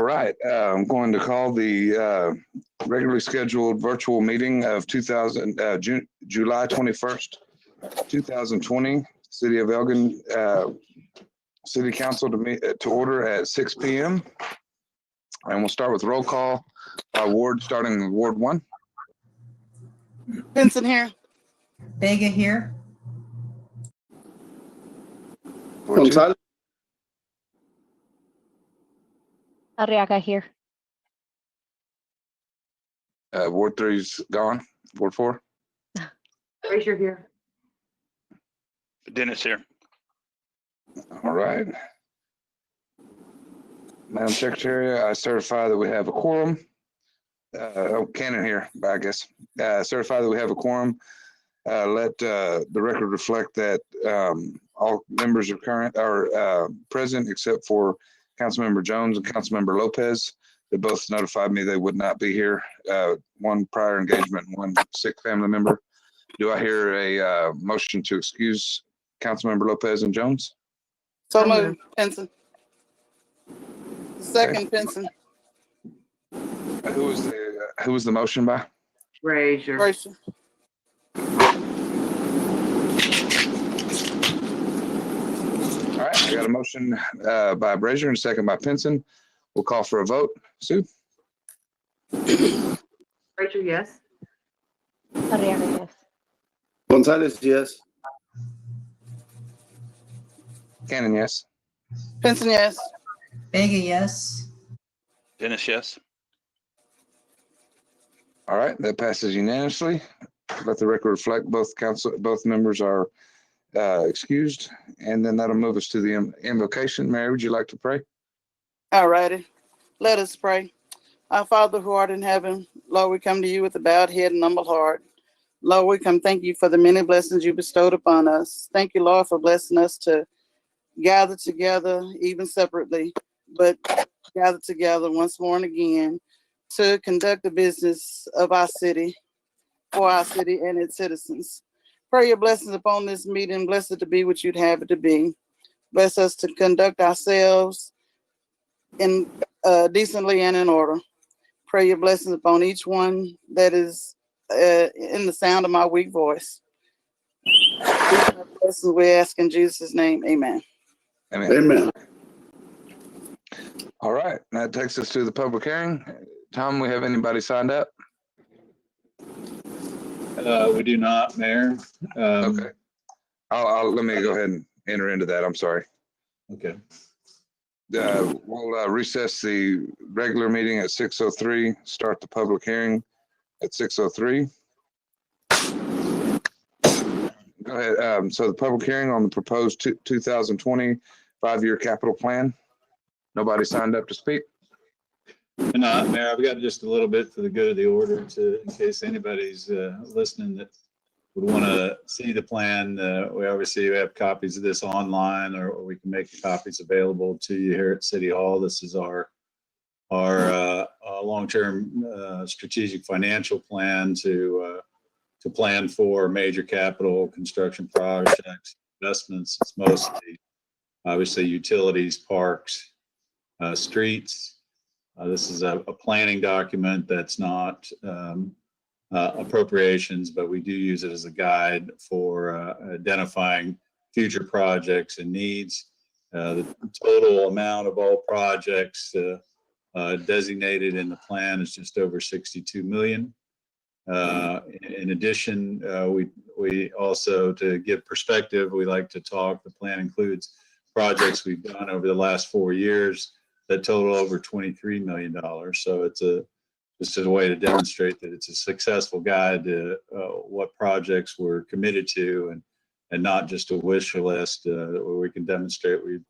right, I'm going to call the regularly scheduled virtual meeting of July 21st, 2020, City of Elgin City Council to order at 6 p.m. And we'll start with roll call by ward, starting with Ward 1. Benson here. Vega here. Ward 2. Arriaga here. Ward 3's gone. Ward 4. Frazier here. Dennis here. All right. Madam Secretary, I certify that we have a quorum. Cannon here, I guess. Certify that we have a quorum. Let the record reflect that all members are present except for Councilmember Jones and Councilmember Lopez. They both notified me they would not be here. One prior engagement, one sick family member. Do I hear a motion to excuse Councilmember Lopez and Jones? So moved, Benson. Second, Benson. Who was the motion by? Frazier. All right, I got a motion by Brazier and a second by Pinson. We'll call for a vote. Sue? Frazier, yes. Arriaga, yes. Gonzalez, yes. Cannon, yes. Benson, yes. Vega, yes. Dennis, yes. All right, that passes unanimously. Let the record reflect both members are excused, and then that'll move us to the invocation. Mary, would you like to pray? All righty. Let us pray. Our Father who art in heaven, Lord, we come to you with a bowed head and humble heart. Lord, we come thank you for the many blessings you bestowed upon us. Thank you, Lord, for blessing us to gather together, even separately, but gather together once more and again to conduct the business of our city, for our city and its citizens. Pray your blessings upon this meeting. Bless it to be what you'd have it to be. Bless us to conduct ourselves in decently and in order. Pray your blessings upon each one that is in the sound of my weak voice. These are blessings we ask in Jesus' name. Amen. Amen. Amen. All right, that takes us to the public hearing. Tom, we have anybody signed up? We do not, Mayor. Okay. Let me go ahead and enter into that. I'm sorry. Okay. We'll recess the regular meeting at 6:03, start the public hearing at 6:03. Go ahead. So the public hearing on the proposed 2020 5-year capital plan. Nobody signed up to speak? Not, Mayor. I've got just a little bit for the good of the order in case anybody's listening that would want to see the plan. We obviously have copies of this online, or we can make the copies available to you here at City Hall. This is our long-term strategic financial plan to plan for major capital construction projects, investments. It's mostly obviously utilities, parks, streets. This is a planning document that's not appropriations, but we do use it as a guide for identifying future projects and needs. The total amount of all projects designated in the plan is just over 62 million. In addition, we also, to give perspective, we like to talk, the plan includes projects we've done over the last 4 years that total over $23 million. So it's just a way to demonstrate that it's a successful guide to what projects we're committed to, and not just a wish list where we can demonstrate we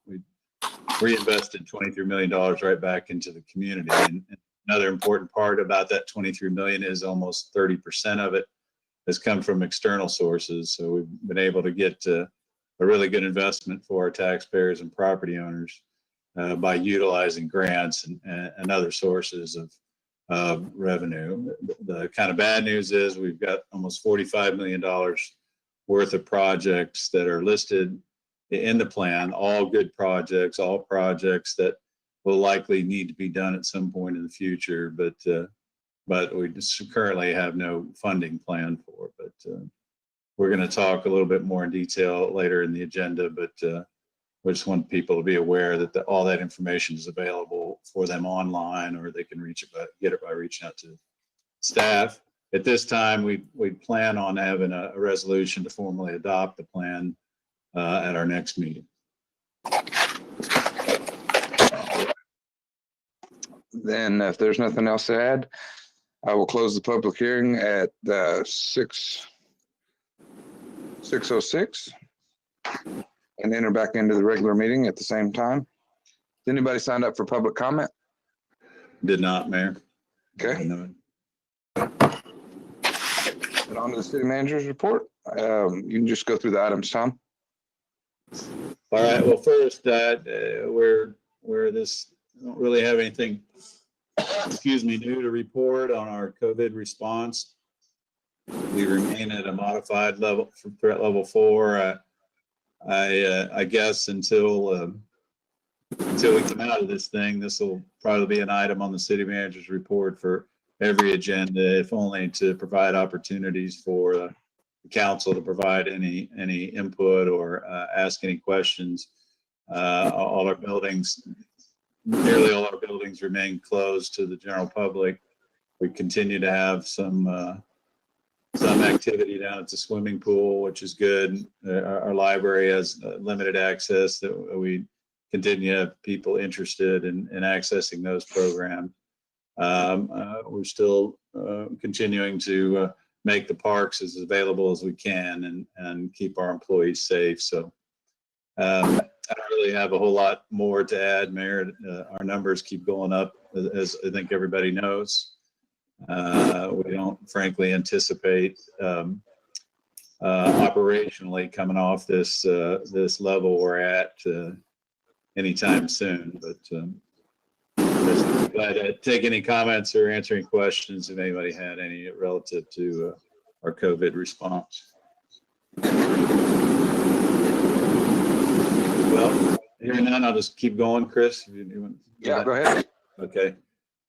reinvested $23 million right back into the community. And another important part about that $23 million is almost 30% of it has come from external sources. So we've been able to get a really good investment for our taxpayers and property owners by utilizing grants and other sources of revenue. The kind of bad news is we've got almost $45 million worth of projects that are listed in the plan, all good projects, all projects that will likely need to be done at some point in the future, but we just currently have no funding plan for it. But we're going to talk a little bit more in detail later in the agenda, but we just want people to be aware that all that information is available for them online, or they can get it by reaching out to staff. At this time, we plan on having a resolution to formally adopt the plan at our next meeting. Then if there's nothing else to add, I will close the public hearing at 6:06 and enter back into the regular meeting at the same time. Has anybody signed up for public comment? Did not, Mayor. Okay. No. And on to the city manager's report. You can just go through the items, Tom. All right. Well, first, we're don't really have anything, new to report on our COVID response. We remain at a modified level for threat level 4. I guess until we come out of this thing, this will probably be an item on the city manager's report for every agenda, if only to provide opportunities for the council to provide any input or ask any questions. All our buildings, nearly all our buildings, remain closed to the general public. We continue to have some activity down at the swimming pool, which is good. Our library has limited access. That we continue to have people interested in accessing those programs. We're still continuing to make the parks as available as we can and keep our employees safe. So I don't really have a whole lot more to add, Mayor. Our numbers keep going up, as I think everybody knows. We don't frankly anticipate operationally coming off this level we're at anytime soon, but glad to take any comments or answer any questions if anybody had any relative to our COVID response. Well, hearing none, I'll just keep going. Chris? Yeah, go ahead. Okay.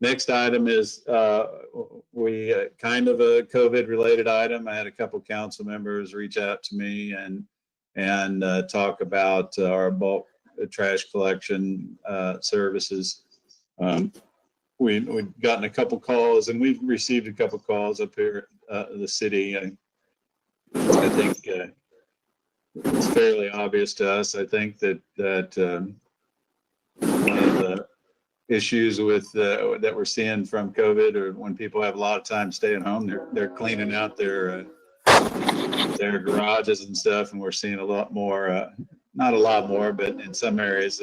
Next item is we kind of a COVID related item. I had a couple council members reach out to me and talk about our bulk trash collection services. We've gotten a couple calls, and we've received a couple calls up here at the city. I think it's fairly obvious to us. I think that one of the issues with that we're seeing from COVID, or when people have a lot of time staying home, they're cleaning out their garages and stuff, and we're seeing a lot more, not a lot more, but in some areas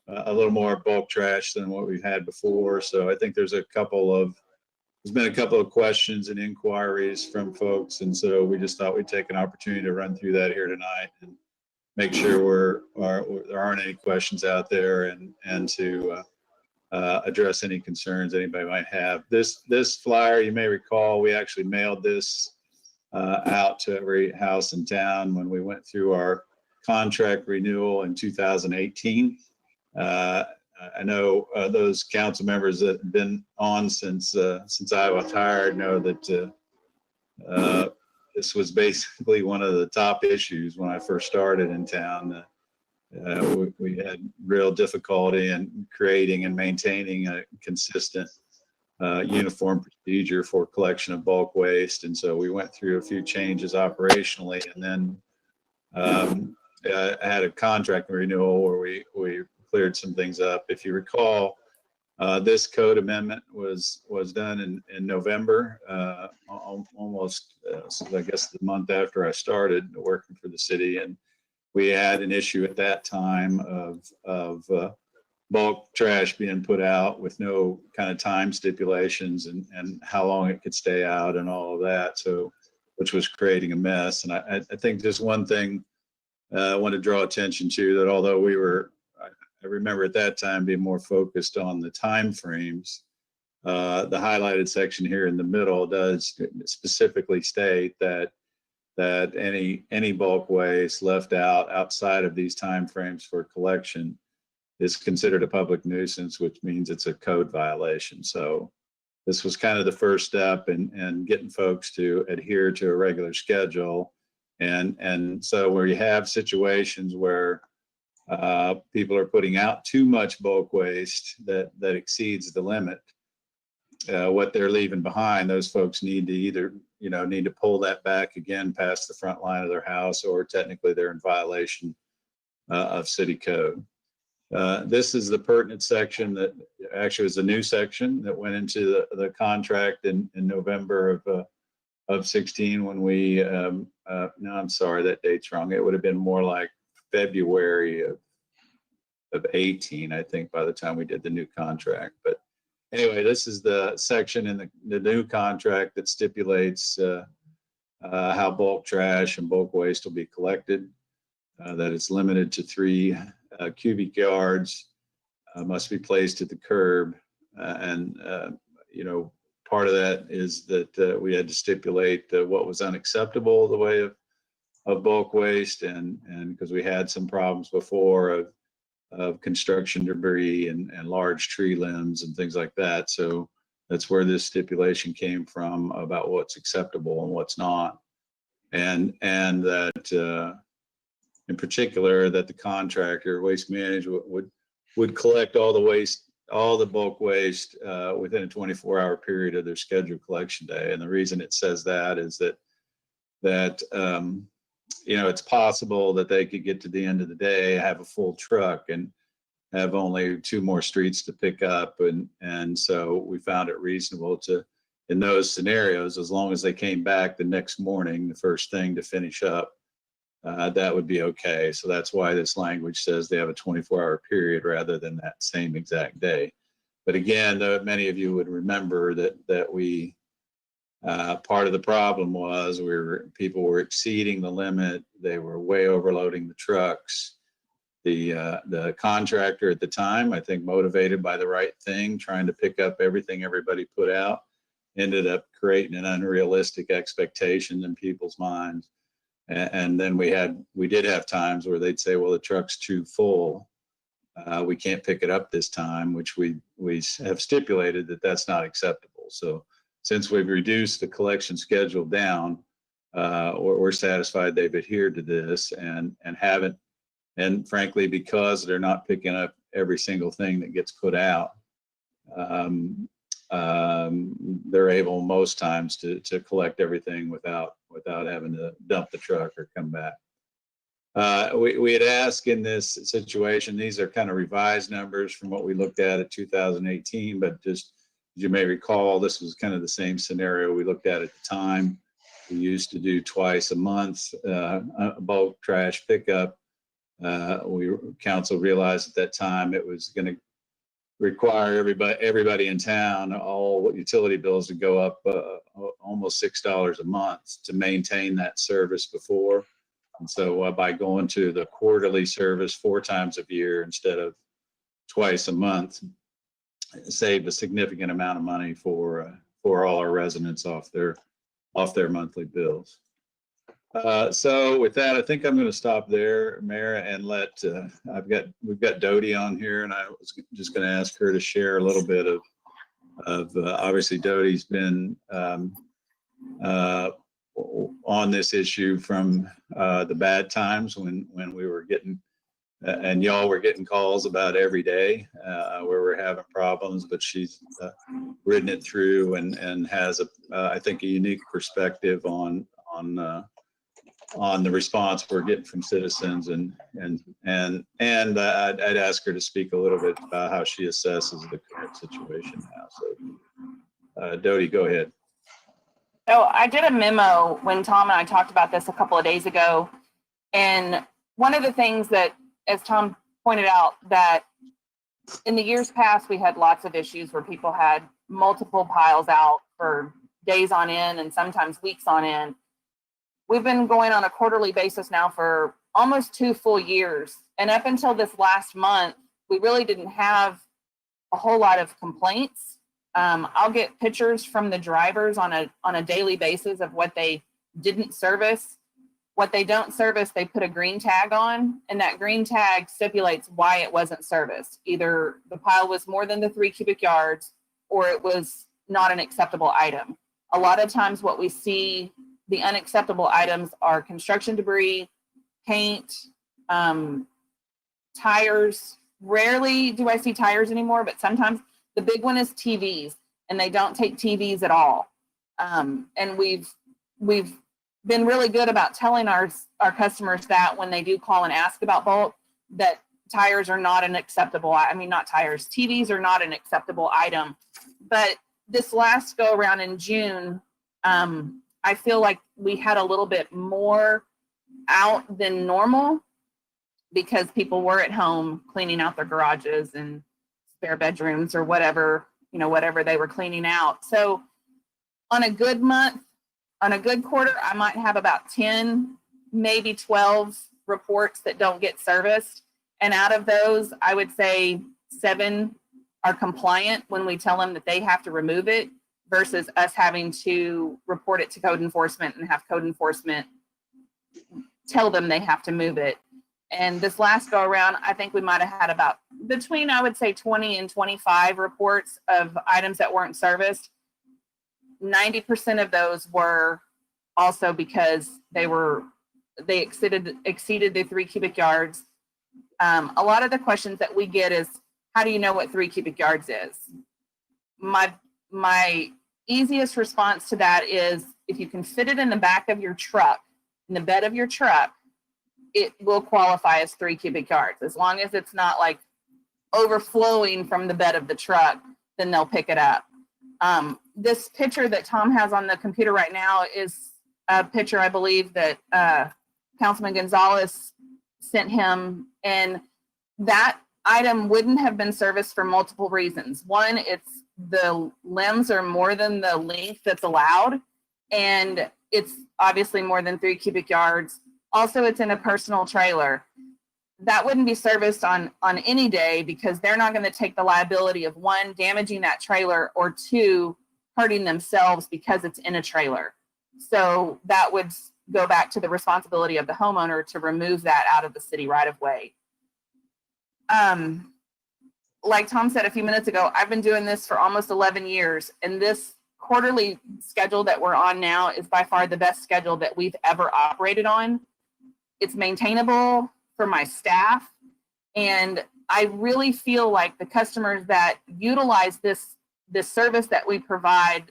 a little more bulk trash than what we've had before. So I think there's been a couple of questions and inquiries from folks, and so we just thought we'd take an opportunity to run through that here tonight and make sure there aren't any questions out there, and to address any concerns anybody might have. This flyer, you may recall, we actually mailed this out to every house in town when we went through our contract renewal in 2018. I know those council members that have been on since I was hired know that this was basically one of the top issues when I first started in town. We had real difficulty in creating and maintaining a consistent uniform procedure for collection of bulk waste, and so we went through a few changes operationally, and then I had a contract renewal where we cleared some things up. If you recall, this code amendment was done in November, almost I guess the month after I started working for the city, and we had an issue at that time of bulk trash being put out with no kind of time stipulations and how long it could stay out and all of that. So, which was creating a mess. And I think just one thing I want to draw attention to, that although I remember at that time being more focused on the time frames, the highlighted section here in the middle does specifically state that any bulk waste left outside of these time frames for collection is considered a public nuisance, which means it's a code violation. So this was kind of the first step in getting folks to adhere to a regular schedule. And so where you have situations where people are putting out too much bulk waste that exceeds the limit, what they're leaving behind, those folks need to either, need to pull that back again past the front line of their house, or technically they're in violation of city code. This is the pertinent section that actually was a new section that went into the contract in November of 16 when we, no, I'm sorry, that date's wrong. It would have been more like February of 18, I think, by the time we did the new contract. But anyway, this is the section in the new contract that stipulates how bulk trash and bulk waste will be collected, that it's limited to 3 cubic yards, must be placed at the curb. And part of that is that we had to stipulate what was unacceptable the way of bulk waste, and because we had some problems before of construction debris and large tree limbs and things like that. So that's where this stipulation came from about what's acceptable and what's not. And that in particular, that the contractor, Waste Management, would collect all the waste, all the bulk waste within a 24-hour period of their scheduled collection day. And the reason it says that is that it's possible that they could get to the end of the day, have a full truck, and have only 2 more streets to pick up. And so we found it reasonable to, in those scenarios, as long as they came back the next morning, the first thing to finish up, that would be okay. So that's why this language says they have a 24-hour period rather than that same exact day. But again, many of you would remember that we, part of the problem was people were exceeding the limit. They were way overloading the trucks. The contractor at the time, I think motivated by the right thing, trying to pick up everything everybody put out, ended up creating an unrealistic expectation in people's minds. And then we did have times where they'd say, well, the truck's too full. We can't pick it up this time, which we have stipulated that that's not acceptable. So since we've reduced the collection schedule down, we're satisfied they've adhered to this and haven't. And frankly, because they're not picking up every single thing that gets put out, they're able most times to collect everything without having to dump the truck or come back. We had asked in this situation, these are kind of revised numbers from what we looked at 2018, but just as you may recall, this was kind of the same scenario we looked at the time. We used to do twice a month bulk trash pickup. Council realized at that time it was going to require everybody in town, all utility bills to go up almost $6 a month to maintain that service before. And so by going to the quarterly service 4 times a year instead of twice a month, it saved a significant amount of money for all our residents off their monthly bills. So with that, I think I'm going to stop there, Mayor, and we've got Dodie on here, and I was just going to ask her to share a little bit of obviously Dodie's been on this issue from the bad times when we were getting and y'all were getting calls about every day where we're having problems, but she's ridden it through and has I think a unique perspective on the response we're getting from citizens, and I'd ask her to speak a little bit about how she assesses the current situation now. So Dodie, go ahead. So I did a memo when Tom and I talked about this a couple of days ago. And one of the things that, as Tom pointed out, that in the years past, we had lots of issues where people had multiple piles out for days on end and sometimes weeks on end. We've been going on a quarterly basis now for almost 2 full years. And up until this last month, we really didn't have a whole lot of complaints. I'll get pictures from the drivers on a daily basis of what they didn't service. What they don't service, they put a green tag on, and that green tag stipulates why it wasn't serviced. Either the pile was more than the 3 cubic yards, or it was not an acceptable item. A lot of times what we see, the unacceptable items are construction debris, paint, tires. Rarely do I see tires anymore, but sometimes the big one is TVs, and they don't take TVs at all. And we've been really good about telling our customers that when they do call and ask about bulk, that tires are not an acceptable, not tires, TVs are not an acceptable item. But this last go around in June, I feel like we had a little bit more out than normal because people were at home cleaning out their garages and spare bedrooms or whatever they were cleaning out. So on a good month, on a good quarter, I might have about 10, maybe 12 reports that don't get serviced. And out of those, I would say 7 are compliant when we tell them that they have to remove it, versus us having to report it to code enforcement and have code enforcement tell them they have to move it. And this last go around, I think we might have had about between, I would say, 20 and 25 reports of items that weren't serviced. 90% of those were also because they exceeded the 3 cubic yards. A lot of the questions that we get is, how do you know what 3 cubic yards is? My easiest response to that is, if you can fit it in the back of your truck, in the bed of your truck, it will qualify as 3 cubic yards. As long as it's not like overflowing from the bed of the truck, then they'll pick it up. This picture that Tom has on the computer right now is a picture, I believe, that Councilman Gonzalez sent him, and that item wouldn't have been serviced for multiple reasons. One, it's the limbs are more than the length that's allowed, and it's obviously more than 3 cubic yards. Also, it's in a personal trailer. That wouldn't be serviced on any day, because they're not going to take the liability of, 1, damaging that trailer, or 2, hurting themselves because it's in a trailer. So that would go back to the responsibility of the homeowner to remove that out of the city right of way. Like Tom said a few minutes ago, I've been doing this for almost 11 years, and this quarterly schedule that we're on now is by far the best schedule that we've ever operated on. It's maintainable for my staff, and I really feel like the customers that utilize this service that we provide,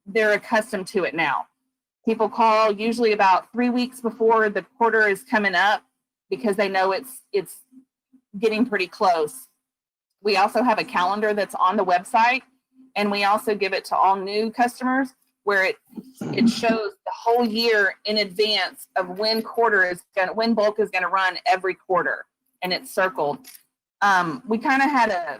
they're accustomed to it now. People call usually about 3 weeks before the quarter is coming up, because they know it's getting pretty close. We also have a calendar that's on the website, and we also give it to all new customers, where it shows the whole year in advance of when bulk is gonna run every quarter, and it's circled. We kind of had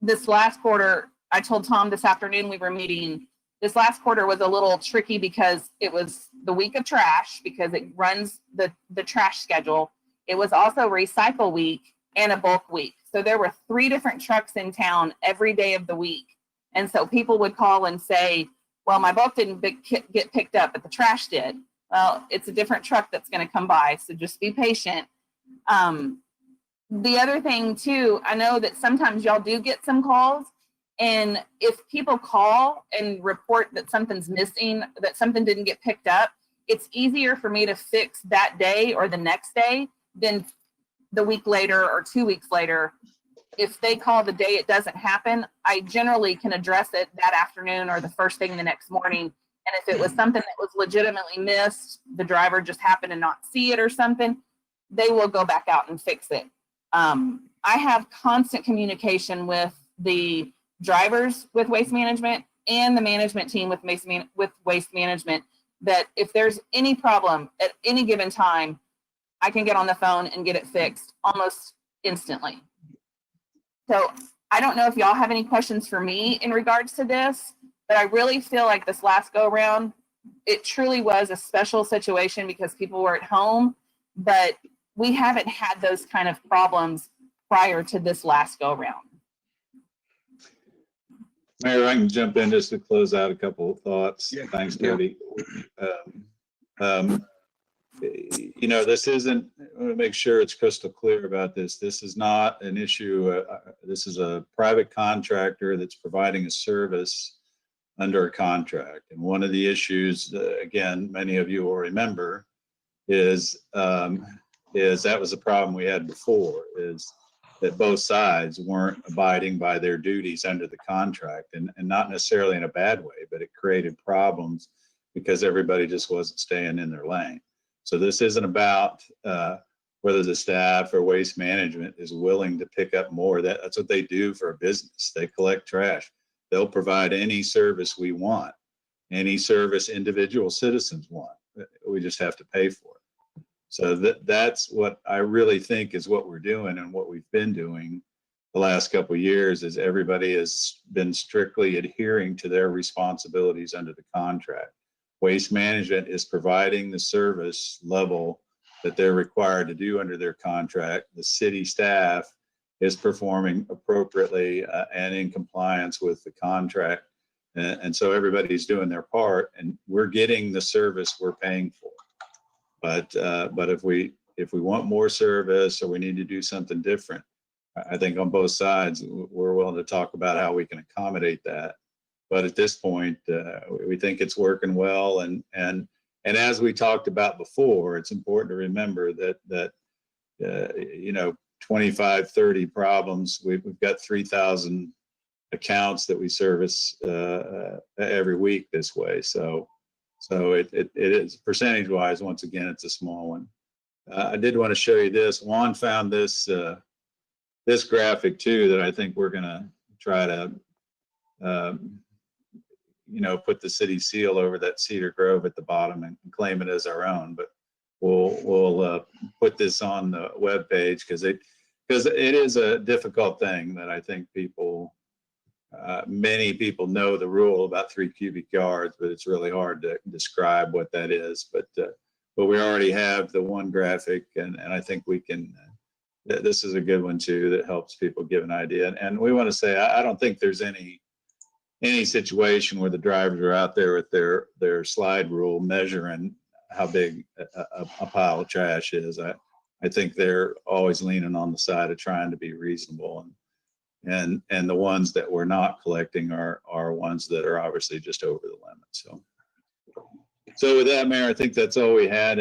this last quarter, I told Tom this afternoon we were meeting, this last quarter was a little tricky because it was the week of trash, because it runs the trash schedule. It was also recycle week and a bulk week. So there were 3 different trucks in town every day of the week. And so people would call and say, well, my bulk didn't get picked up, but the trash did. Well, it's a different truck that's going to come by, so just be patient. The other thing too, I know that sometimes y'all do get some calls, and if people call and report that something's missing, that something didn't get picked up, it's easier for me to fix that day or the next day than the week later or 2 weeks later. If they call the day it doesn't happen, I generally can address it that afternoon or the first thing the next morning. And if it was something that was legitimately missed, the driver just happened to not see it or something, they will go back out and fix it. I have constant communication with the drivers with Waste Management and the management team with Waste Management, that if there's any problem at any given time, I can get on the phone and get it fixed almost instantly. So I don't know if y'all have any questions for me in regards to this, but I really feel like this last go around, it truly was a special situation because people were at home, but we haven't had those kind of problems prior to this last go around. Mayor, I can jump in just to close out a couple of thoughts. Yeah. Thanks, Cody. you know, this isn't, I want to make sure it's crystal clear about this. This is not an issue. This is a private contractor that's providing a service under a contract. And one of the issues, again, many of you will remember, is that was a problem we had before, is that both sides weren't abiding by their duties under the contract, and not necessarily in a bad way, but it created problems because everybody just wasn't staying in their lane. So this isn't about whether the staff or waste management is willing to pick up more. That's what they do for a business. They collect trash. They'll provide any service we want, any service individual citizens want. We just have to pay for it. So that's what I really think is what we're doing, and what we've been doing the last couple of years is everybody has been strictly adhering to their responsibilities under the contract. Waste management is providing the service level that they're required to do under their contract. The city staff is performing appropriately and in compliance with the contract. And so everybody's doing their part, and we're getting the service we're paying for. But if we want more service, or we need to do something different, I think on both sides, we're willing to talk about how we can accommodate that. But at this point, we think it's working well. And as we talked about before, it's important to remember that you know, 25, 30 problems. We've got 3,000 accounts that we service every week this way. So it is percentage-wise. Once again, it's a small one. I did want to show you this. Juan found this this graphic too that I think we're going to try to you know, put the city seal over that Cedar Grove at the bottom and claim it as our own. But we'll put this on the webpage because it is a difficult thing that I think people, many people know the rule about 3 cubic yards, but it's really hard to describe what that is. But we already have the one graphic, and I think we can. This is a good one too that helps people give an idea. And we want to say I don't think there's any situation where the drivers are out there with their slide rule measuring how big a pile of trash is. I think they're always leaning on the side of trying to be reasonable, and the ones that we're not collecting are ones that are obviously just over the limit. So with that, Mayor, I think that's all we had,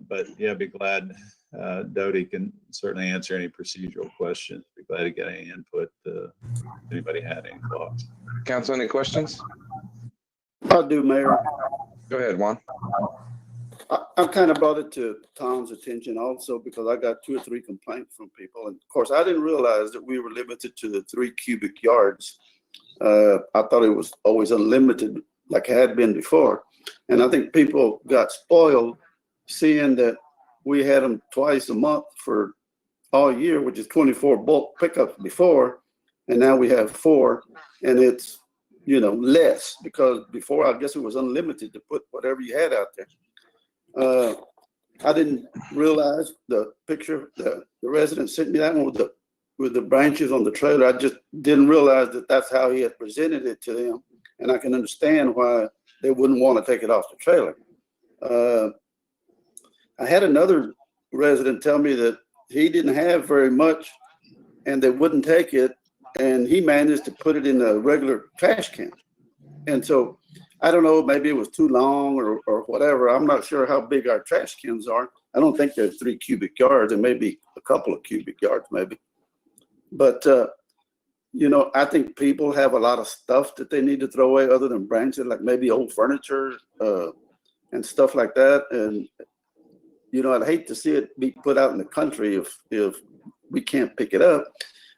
but yeah, be glad. Dodie can certainly answer any procedural questions. Be glad to get any input. If anybody had any thoughts. Council, any questions? I do, Mayor. Go ahead, Juan. I kind of brought it to Tom's attention also because I got 2 or 3 complaints from people. And of course, I didn't realize that we were limited to the 3 cubic yards. I thought it was always unlimited like it had been before. And I think people got spoiled seeing that we had them twice a month for all year, which is 24 bulk pickups before. And now we have 4, and it's, you know, less because before, I guess it was unlimited to put whatever you had out there. I didn't realize the picture, the resident sent me that one with the branches on the trailer. I just didn't realize that that's how he had presented it to them. And I can understand why they wouldn't want to take it off the trailer. I had another resident tell me that he didn't have very much and they wouldn't take it. And he managed to put it in a regular trash can. And so I don't know, maybe it was too long or whatever. I'm not sure how big our trash cans are. I don't think they're 3 cubic yards. It may be a couple of cubic yards maybe. But, you know, I think people have a lot of stuff that they need to throw away other than branches, like maybe old furniture and stuff like that. And, you know, I'd hate to see it be put out in the country if we can't pick it up.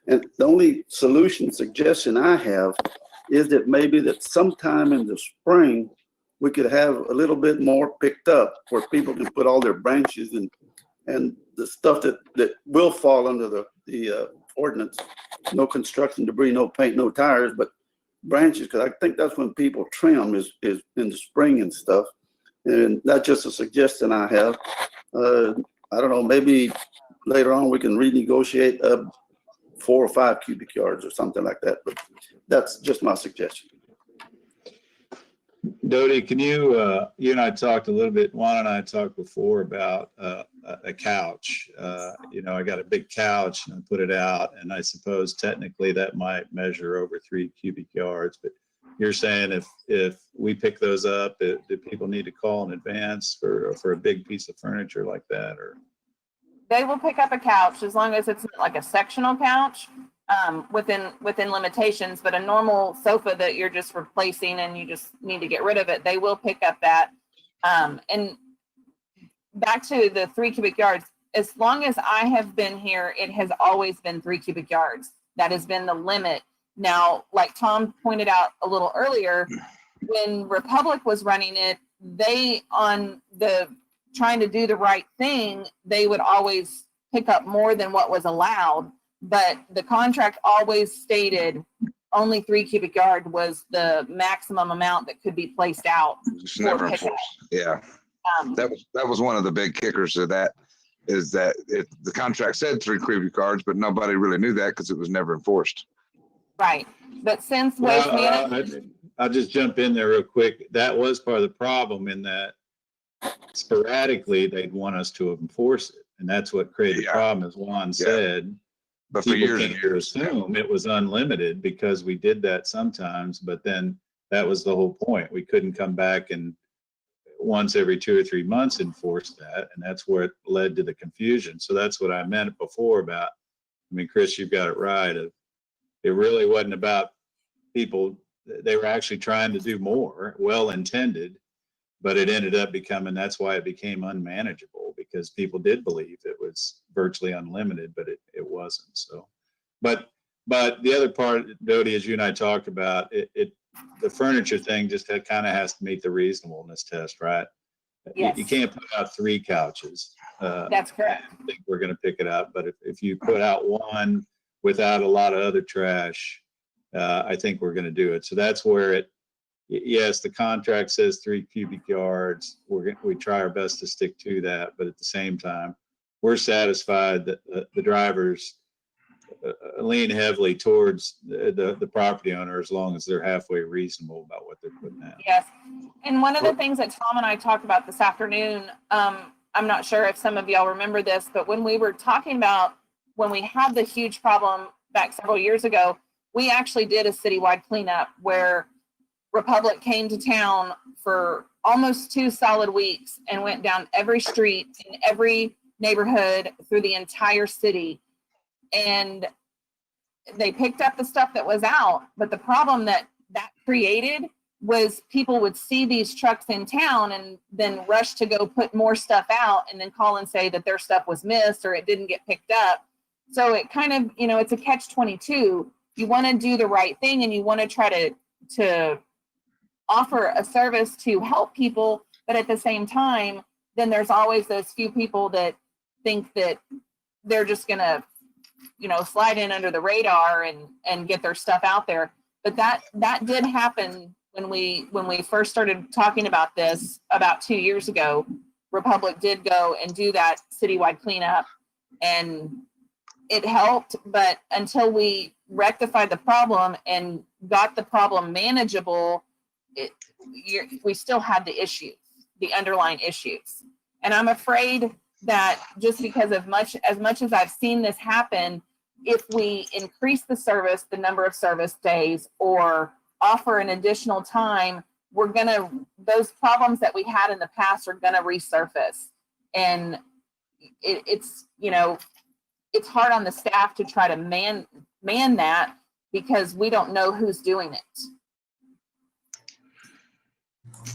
And the only suggestion I have is that maybe that sometime in the spring, we could have a little bit more picked up where people can put all their branches and the stuff that will fall under the ordinance. No construction debris, no paint, no tires, but branches, because I think that's when people trim is in the spring and stuff. And that's just a suggestion I have. I don't know, maybe later on we can renegotiate 4 or 5 cubic yards or something like that, but that's just my suggestion. Dodie, can you, you and I talked a little bit, Juan and I talked before about a couch. You know, I got a big couch and I put it out, and I suppose technically that might measure over 3 cubic yards, but you're saying if we pick those up, do people need to call in advance for a big piece of furniture like that, or? They will pick up a couch as long as it's not like a sectional couch, within limitations, but a normal sofa that you're just replacing and you just need to get rid of it, they will pick up that. And back to the 3 cubic yards, as long as I have been here, it has always been 3 cubic yards. That has been the limit. Now, like Tom pointed out a little earlier, when Republic was running it, they, on the trying to do the right thing, they would always pick up more than what was allowed, but the contract always stated only 3 cubic yard was the maximum amount that could be placed out. It's never pickup. enforced. Yeah, Um, that was one of the big kickers of that, is that the contract said 3 cubic yards, but nobody really knew that because it was never enforced. right, but since waste Well, management, I'll just jump in there real quick. That was part of the problem, in that sporadically they'd want us to enforce it. And that's what created the Yeah. problem, as Juan said. But for People years and came years, to assume it was unlimited because we did that sometimes, but then that was the whole point. We couldn't come back and once every 2 or 3 months enforce that. And that's where it led to the confusion. So that's what I meant before about, I mean, Chris, you've got it right. It really wasn't about people. They were actually trying to do more, well-intended, but it ended up becoming, that's why it became unmanageable, because people did believe it was virtually unlimited, but it wasn't. So, but the other part, Dodie, as you and I talked about, the furniture thing just kind of has to meet the reasonableness test, right? yes, You can't put out 3 couches. that's correct. I think we're going to pick it up, but if you put out one without a lot of other trash, I think we're going to do it. So that's where yes, the contract says 3 cubic yards. We try our best to stick to that, but at the same time, we're satisfied that the drivers lean heavily towards the property owner, as long as they're halfway reasonable about what they're putting out. Yes, and one of the things that Tom and I talked about this afternoon, I'm not sure if some of y'all remember this, but when we were talking about when we had the huge problem back several years ago, we actually did a citywide cleanup where Republic came to town for almost 2 solid weeks and went down every street in every neighborhood through the entire city. And they picked up the stuff that was out. But the problem that created was people would see these trucks in town and then rush to go put more stuff out and then call and say that their stuff was missed or it didn't get picked up. So it kind of, it's a catch-22. You want to do the right thing and you want to try to offer a service to help people, but at the same time, then there's always those few people that think that they're just going to, slide in under the radar and get their stuff out there. But that did happen when we first started talking about this about 2 years ago. Republic did go and do that citywide cleanup, and it helped, but until we rectified the problem and got the problem manageable, we still had the underlying issues. And I'm afraid that just because of as much as I've seen this happen, if we increase the number of service days or offer an additional time, those problems that we had in the past are gonna resurface. And it's hard on the staff to try to man that, because we don't know who's doing it.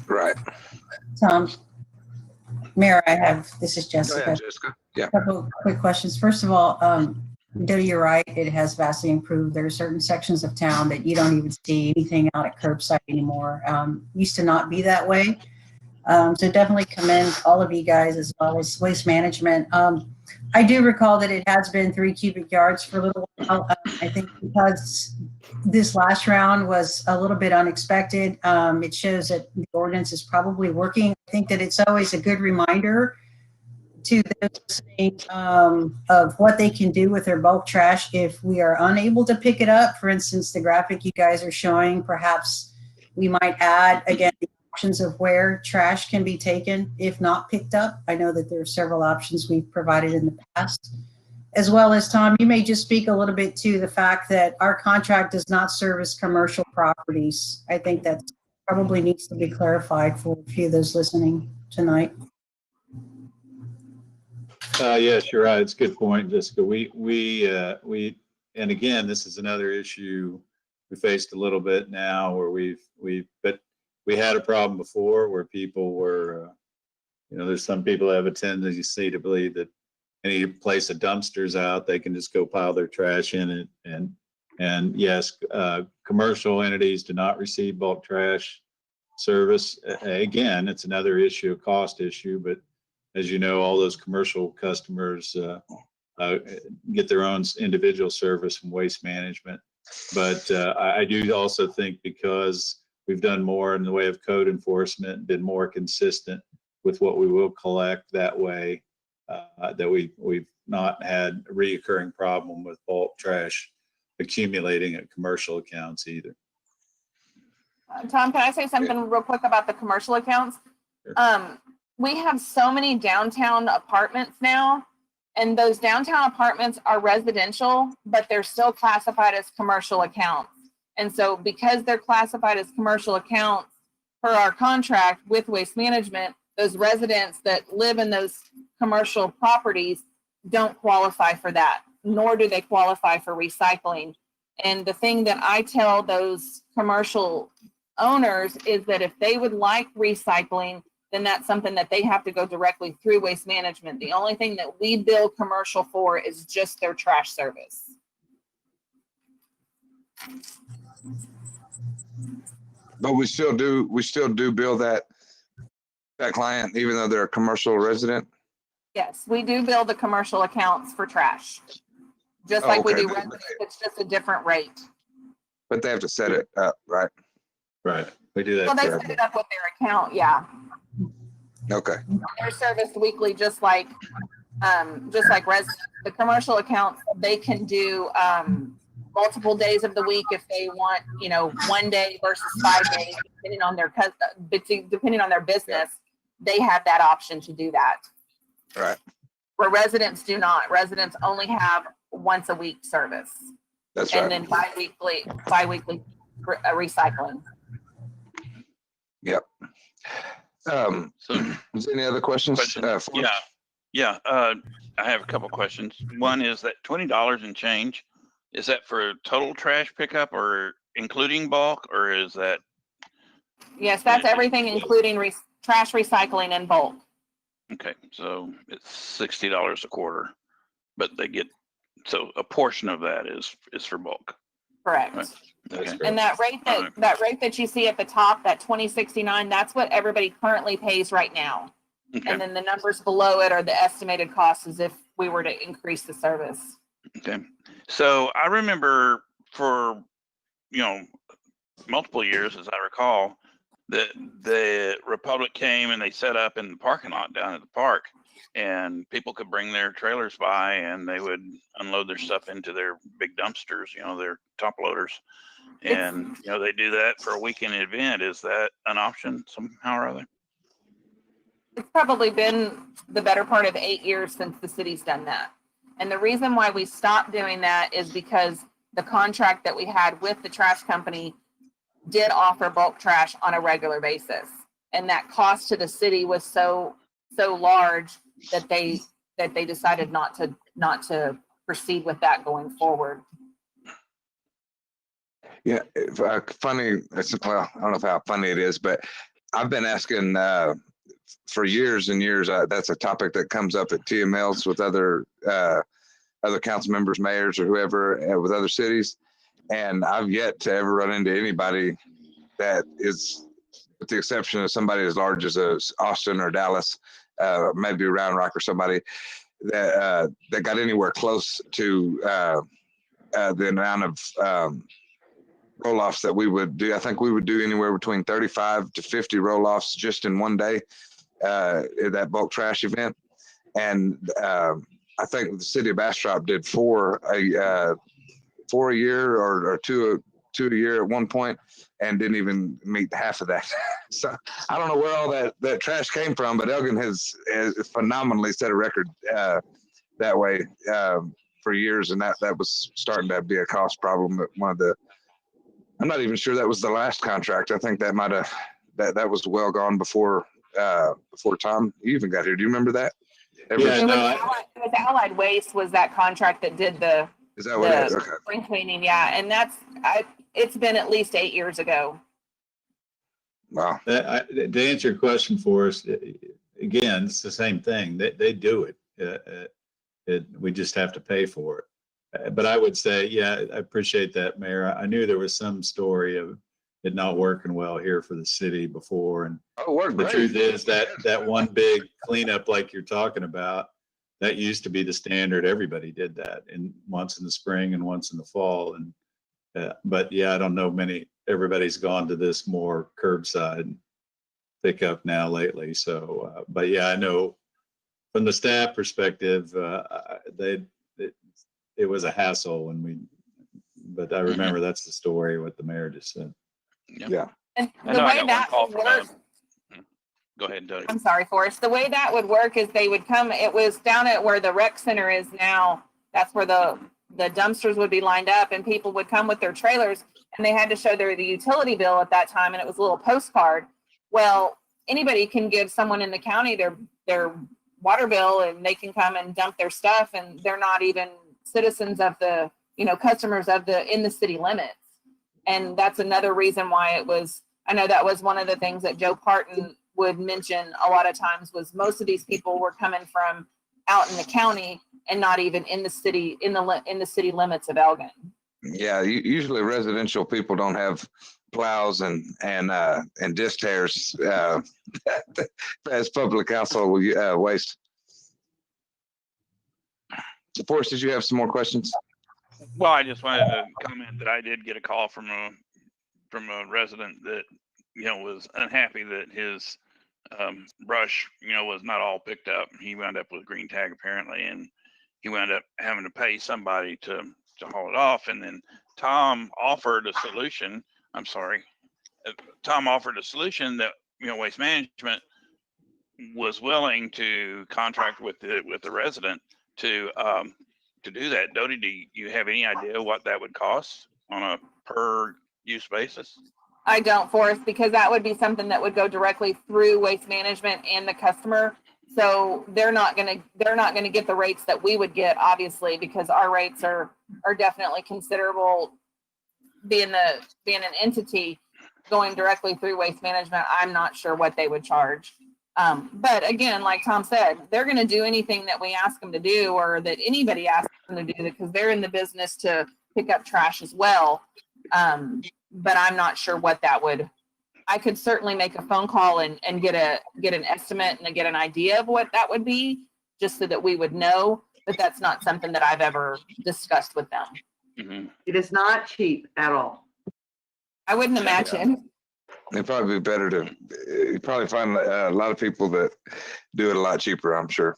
right. Mayor, this is Go Jessica. ahead, Jessica. Yeah. A couple quick questions. First of all, Dodie, you're right. It has vastly improved. There are certain sections of town that you don't even see anything out at curbside anymore. Used to not be that way. So definitely commend all of you guys as well as Waste Management. I do recall that it has been 3 cubic yards for a little while. I think because this last round was a little bit unexpected, it shows that the ordinance is probably working. I think that it's always a good reminder to those listening of what they can do with their bulk trash if we are unable to pick it up. For instance, the graphic you guys are showing, perhaps we might add, again, options of where trash can be taken if not picked up. I know that there are several options we've provided in the past. As well as, Tom, you may just speak a little bit to the fact that our contract does not service commercial properties. I think that probably needs to be clarified for a few of those listening tonight. Yes, you're right. It's a good point, Jessica. And again, this is another issue we faced a little bit now where but we had a problem before where people were, there's some people that have a tendency to believe that any place a dumpster's out, they can just go pile their trash in it. And yes, commercial entities do not receive bulk trash service. Again, it's another issue, a cost issue, but as you know, all those commercial customers get their own individual service from Waste Management. But I do also think because we've done more in the way of code enforcement, been more consistent with what we will collect that way, that we've not had a reoccurring problem with bulk trash accumulating at commercial accounts either. Tom, can I say something real quick about the commercial accounts? Sure. We have so many downtown apartments now, and those downtown apartments are residential, but they're still classified as commercial accounts. And so because they're classified as commercial accounts per our contract with Waste Management, those residents that live in those commercial properties don't qualify for that, nor do they qualify for recycling. And the thing that I tell those commercial owners is that if they would like recycling, then that's something that they have to go directly through Waste Management. The only thing that we bill commercial for is just their trash service. But we still do bill that client, even though they're a commercial resident. Yes, we do bill the commercial accounts for trash, just like we do residents. It's just a different rate. But they have to set it up, right? Right. We do that. Well, they set it up with their account, yeah. Okay. They're serviced weekly, just like the commercial accounts. They can do multiple days of the week if they want, 1 day versus 5 days, depending on their business. They have that option to do that. Right. Where residents do not. Residents only have once a week service. That's right. And then bi-weekly recycling. Yep. So, Is there any other questions? I have a couple questions. One is that $20 and change, is that for total trash pickup or including bulk, or is that? Yes, that's everything, including trash recycling and bulk. Okay, so it's $60 a quarter, but they get, so a portion of that is for bulk. Correct. Right. Okay. And that rate that you see at the top, that $20.69, that's what everybody currently pays right now. Okay. And then the numbers below it are the estimated costs as if we were to increase the service. Okay. So I remember for, multiple years, as I recall, that the Republic came and they set up in the parking lot down at the park, and people could bring their trailers by and they would unload their stuff into their big dumpsters, their top loaders. And, they do that for a weekend event. Is that an option somehow or other? It's probably been the better part of 8 years since the city's done that. And the reason why we stopped doing that is because the contract that we had with the trash company did offer bulk trash on a regular basis. And that cost to the city was so large that they decided not to proceed with that going forward. Yeah, funny. Well, I don't know how funny it is, but I've been asking for years and years. That's a topic that comes up at TMLs with other council members, mayors, or whoever with other cities, and I've yet to ever run into anybody that is, with the exception of somebody as large as Austin or Dallas, maybe Round Rock or somebody, that got anywhere close to the amount of roll-offs that we would do. I think we would do anywhere between 35 to 50 roll-offs just in one day at that bulk trash event. And I think the city of Bastrop did four a year or two 2 a year at one point and didn't even meet half of that. So I don't know where all that trash came from, but Elgin has phenomenally set a record that way for years, and that was starting to be a cost problem. I'm not even sure that was the last contract. I think that might have that was well gone before Tom even got here. Do you remember that? Yeah, It was, no, it was Allied Waste was that contract that did the Is that what it is? Okay. spring cleaning. Yeah, and it's been at least 8 years ago. Wow. to answer your question for us, again, it's the same thing. They do it. We just have to pay for it. But I would say, yeah, I appreciate that, Mayor. I knew there was some story of it not working well here for the city before. And the truth is that one big cleanup like you're talking about, that used to be the standard. Everybody did that, and once in the spring and once in the fall. And but yeah, I don't know everybody's gone to this more curbside pickup now lately. So, but yeah, I know from the staff perspective, it was a hassle but I remember that's the story, what the mayor just said. Yeah. And I the know I way got one that call would from work, go ahead, Doug. I'm sorry, Forrest. The way that would work is they would come, it was down at where the rec center is now. That's where the dumpsters would be lined up, and people would come with their trailers, and they had to show the utility bill at that time, and it was a little postcard. Well, anybody can give someone in the county their water bill, and they can come and dump their stuff, and they're not even citizens of the, customers of in the city limits. And that's another reason why I know that was one of the things that Joe Parton would mention a lot of times, was most of these people were coming from out in the county and not even in the city, in the city limits of Elgin. Yeah, usually residential people don't have plows and disc tears as public household waste. Forrest, did you have some more questions? Well, I just wanted to comment that I did get a call from a resident that was unhappy that his brush was not all picked up. He wound up with a green tag apparently, and he wound up having to pay somebody to haul it off. And then Tom offered a solution. Tom offered a solution that Waste Management was willing to contract with the resident to do that. Dodie, do you have any idea what that would cost on a per use basis? I don't, Forrest, because that would be something that would go directly through Waste Management and the customer. So they're not gonna get the rates that we would get, obviously, because our rates are definitely considerable. Being an entity going directly through Waste Management, I'm not sure what they would charge. But again, like Tom said, they're going to do anything that we ask them to do, or that anybody asks them to do, because they're in the business to pick up trash as well. But I'm not sure what that would. I could certainly make a phone call and get an estimate and get an idea of what that would be, just so that we would know. But that's not something that I've ever discussed with them. Mm-hmm. It is not cheap at all. I wouldn't imagine. It'd probably be better you probably find a lot of people that do it a lot cheaper, I'm sure.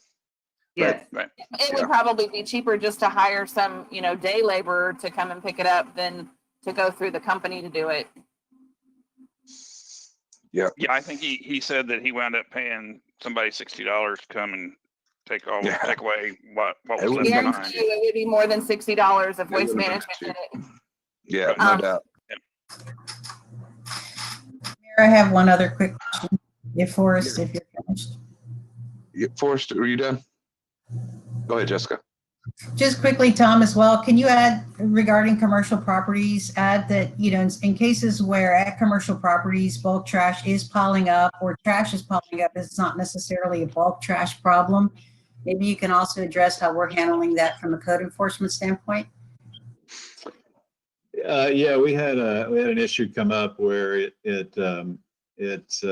Yes. Right. It would probably be cheaper just to hire some, day laborer to come and pick it up than to go through the company to do it. Yeah. Yeah, I think he said that he wound up paying somebody $60 to come and take away what was left behind. Guarantee you it would be more than $60 if Waste Management did it. Yeah, no doubt. Mayor, I have one other quick question. If Forrest, if you're finished. Yeah, Forrest, are you done? Go ahead, Jessica. Just quickly, Tom, as well, can you add regarding commercial properties, add that, in cases where at commercial properties, bulk trash is piling up or trash is piling up, it's not necessarily a bulk trash problem. Maybe you can also address how we're handling that from a code enforcement standpoint. Yeah, we had an issue come up where this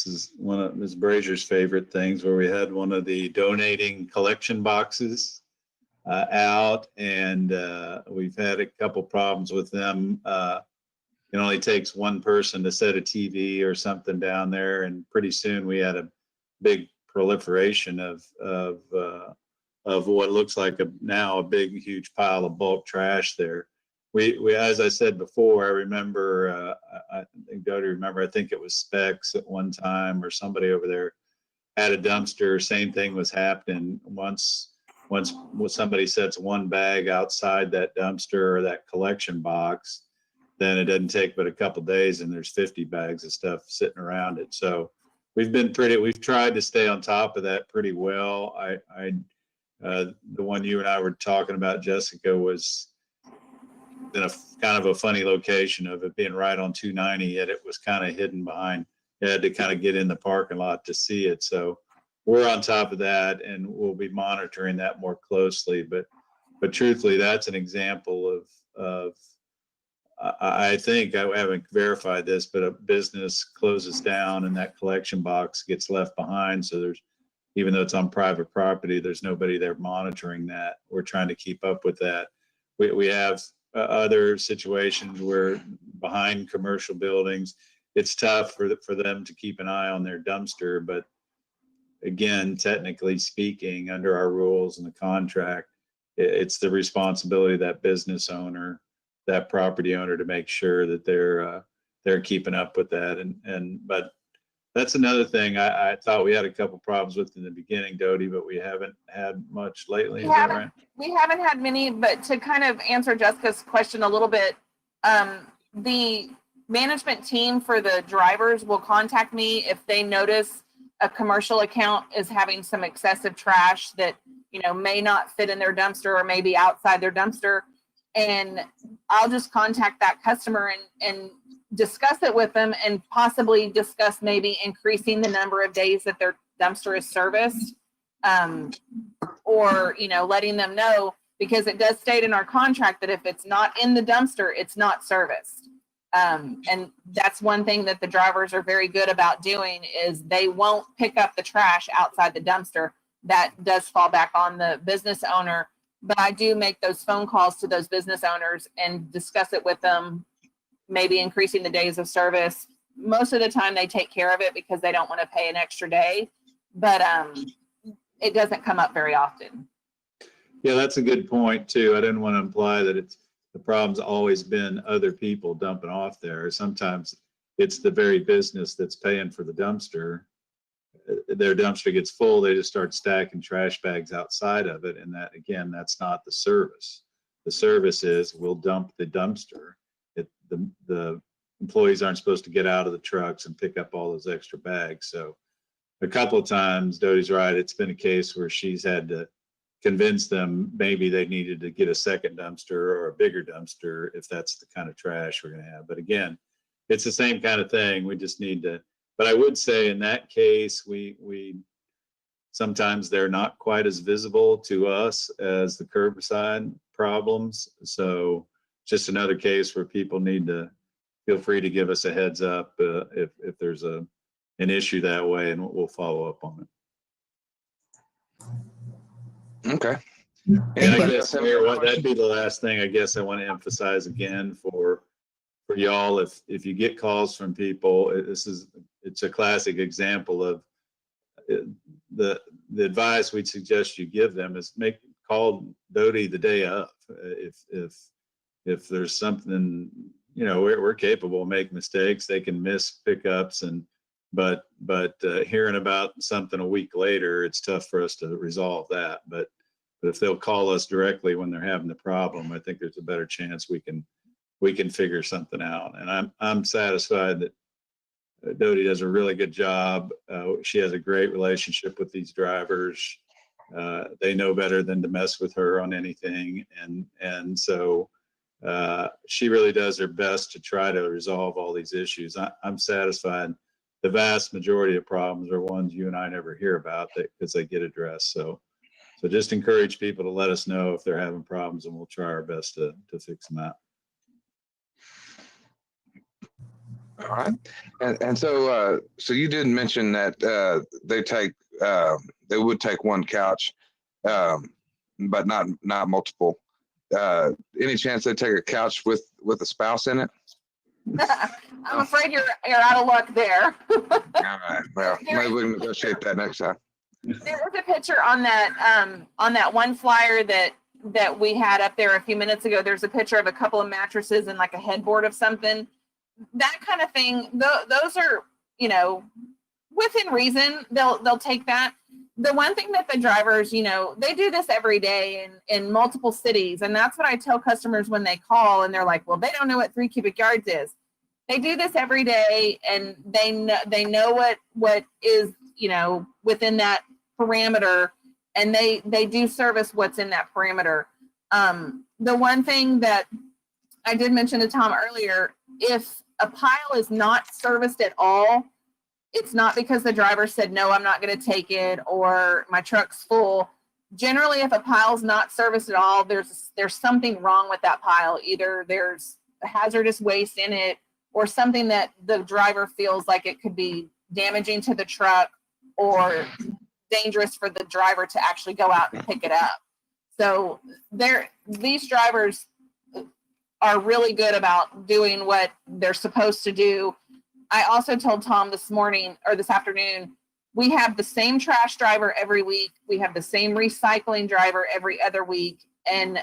is one of Ms. Brazier's favorite things, where we had one of the donating collection boxes out, and we've had a couple problems with them. It only takes one person to set a TV or something down there, and pretty soon we had a big proliferation of of what looks like now a big, huge pile of bulk trash there. We as I said before, I remember, I think Dodie remember, I think it was Specs at one time, or somebody over there had a dumpster. Same thing was happening. Once somebody sets one bag outside that dumpster or that collection box, then it doesn't take but a couple days and there's 50 bags of stuff sitting around it. So we've tried to stay on top of that pretty well. The one you and I were talking about, Jessica, was in a kind of a funny location of it being right on 290, yet it was kind of hidden behind. You had to kind of get in the parking lot to see it. So we're on top of that, and we'll be monitoring that more closely. But truthfully, that's an example of I think, I haven't verified this, but a business closes down and that collection box gets left behind. So even though it's on private property, there's nobody there monitoring that. We're trying to keep up with that. We have other situations where behind commercial buildings, it's tough for them to keep an eye on their dumpster. But again, technically speaking, under our rules and the contract, it's the responsibility of that business owner, that property owner, to make sure that they're keeping up with that. But that's another thing I thought we had a couple problems with in the beginning, Dodie, but we haven't had much lately. Is that right? We haven't had many, but to kind of answer Jessica's question a little bit, the management team for the drivers will contact me if they notice a commercial account is having some excessive trash that, may not fit in their dumpster or maybe outside their dumpster. And I'll just contact that customer and discuss it with them, and possibly discuss maybe increasing the number of days that their dumpster is serviced, or, letting them know, because it does state in our contract that if it's not in the dumpster, it's not serviced. And that's one thing that the drivers are very good about doing, is they won't pick up the trash outside the dumpster. That does fall back on the business owner. But I do make those phone calls to those business owners and discuss it with them, maybe increasing the days of service. Most of the time they take care of it because they don't want to pay an extra day, but it doesn't come up very often. Yeah, that's a good point too. I didn't want to imply that the problem's always been other people dumping off there. Sometimes it's the very business that's paying for the dumpster. Their dumpster gets full, they just start stacking trash bags outside of it. And that, again, that's not the service. The service is, we'll dump the dumpster. The employees aren't supposed to get out of the trucks and pick up all those extra bags. So a couple of times, Dodie's right, it's been a case where she's had to convince them maybe they needed to get a second dumpster or a bigger dumpster if that's the kind of trash we're going to have. But again, it's the same kind of thing. We just need to. But I would say in that case, we sometimes they're not quite as visible to us as the curbside problems. So just another case where people need to feel free to give us a heads up if there's an issue that way, and we'll follow up on it. Okay. And I guess, Mayor, that'd be the last thing I guess I want to emphasize again for y'all. If you get calls from people, it's a classic example of the advice we'd suggest you give them is call Dodie the day of. If there's something, we're capable of making mistakes. They can miss pickups, but hearing about something a week later, it's tough for us to resolve that. But if they'll call us directly when they're having the problem, I think there's a better chance we can figure something out. And I'm satisfied that Dodie does a really good job. She has a great relationship with these drivers. They know better than to mess with her on anything. And so she really does her best to try to resolve all these issues. I'm satisfied. The vast majority of problems are ones you and I never hear about because they get addressed. So just encourage people to let us know if they're having problems, and we'll try our best to fix them out. All right. And so you did mention that they would take one couch, but not multiple. Any chance they take a couch with a spouse in it? I'm afraid you're out of luck there. All right. Well, maybe we can negotiate that next time. There was a picture on that one flyer that we had up there a few minutes ago. There's a picture of a couple of mattresses and like a headboard of something. That kind of thing. Those are, you know, within reason. They'll take that. The one thing that the drivers, you know, they do this every day in multiple cities, and that's what I tell customers when they call and they're like, well, they don't know what 3 cubic yards is. They do this every day, and they know what is, you know, within that parameter, and they do service what's in that parameter. The one thing that I did mention to Tom earlier, if a pile is not serviced at all, it's not because the driver said, no, I'm not going to take it, or my truck's full. Generally, if a pile's not serviced at all, there's something wrong with that pile. Either there's hazardous waste in it, or something that the driver feels like it could be damaging to the truck or dangerous for the driver to actually go out and pick it up. So these drivers are really good about doing what they're supposed to do. I also told Tom this morning or this afternoon, we have the same trash driver every week. We have the same recycling driver every other week. And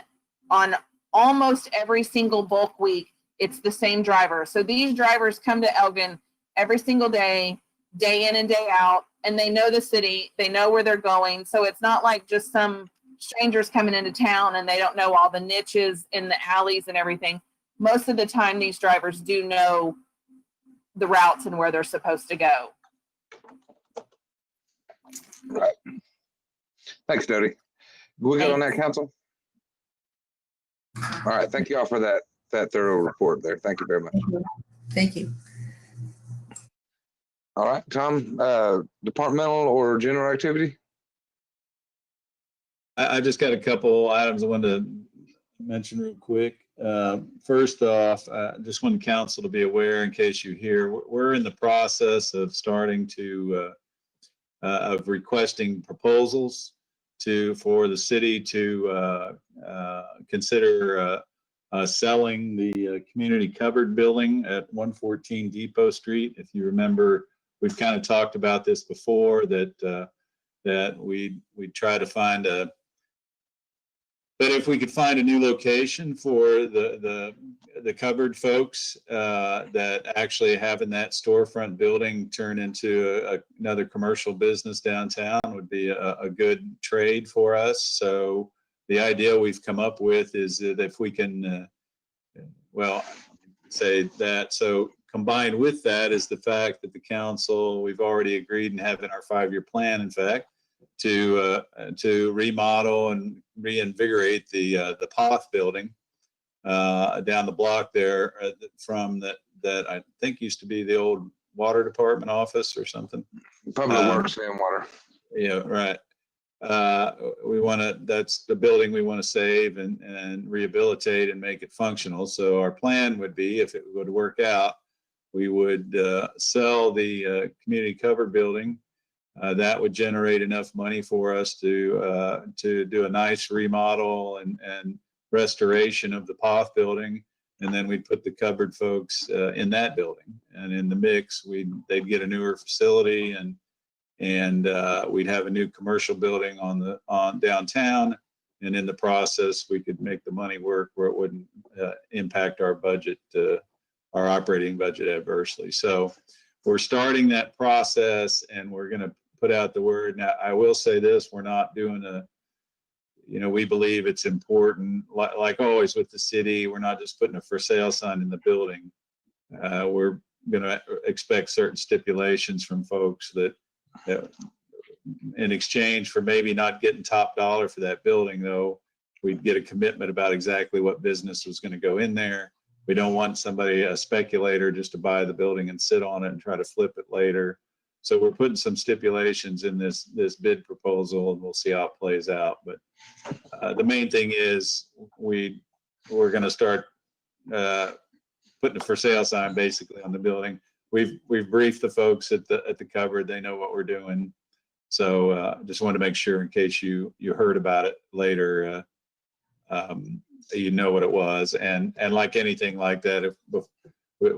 on almost every single bulk week, it's the same driver. So these drivers come to Elgin every single day in and day out, and they know the city, they know where they're going. So it's not like just some strangers coming into town and they don't know all the niches in the alleys and everything. Most of the time, these drivers do know the routes and where they're supposed to go. Right. Thanks, Dodie. We good on that, council? All right. Thank you all for that thorough report there. Thank you very much. Thank you. All right, Tom, departmental or general activity? I just got a couple items I wanted to mention real quick. First off, I just want the council to be aware, in case you hear, we're in the process of starting to of requesting proposals for the city to consider selling the community covered building at 114 Depot Street. If you remember, we've kind of talked about this before, that we try to find but if we could find a new location for the covered folks that actually having that storefront building turn into another commercial business downtown would be a good trade for us. So the idea we've come up with is that if we can, say that. So combined with that is the fact that the council, we've already agreed and have in our 5-year plan, in fact, to remodel and reinvigorate the POTH building down the block there from that I think used to be the old water department office or something. Public Works and Water. Yeah, right. That's the building we want to save and rehabilitate and make it functional. So our plan would be, if it would work out, we would sell the community covered building. That would generate enough money for us to do a nice remodel and restoration of the POTH building, and then we'd put the covered folks in that building. And in the mix, they'd get a newer facility, and we'd have a new commercial building on downtown. And in the process, we could make the money work where it wouldn't impact our budget, our operating budget adversely. So we're starting that process, and we're going to put out the word. Now, I will say this, we're not doing we believe it's important, like always with the city, we're not just putting a for sale sign in the building. We're going to expect certain stipulations from folks that in exchange for maybe not getting top dollar for that building, though, we'd get a commitment about exactly what business was going to go in there. We don't want a speculator just to buy the building and sit on it and try to flip it later. So we're putting some stipulations in this bid proposal, and we'll see how it plays out. But the main thing is we're going to start putting a for sale sign basically on the building. We've briefed the folks at the covered. They know what we're doing. So just wanted to make sure, in case you heard about it later, you know what it was. And like anything like that, if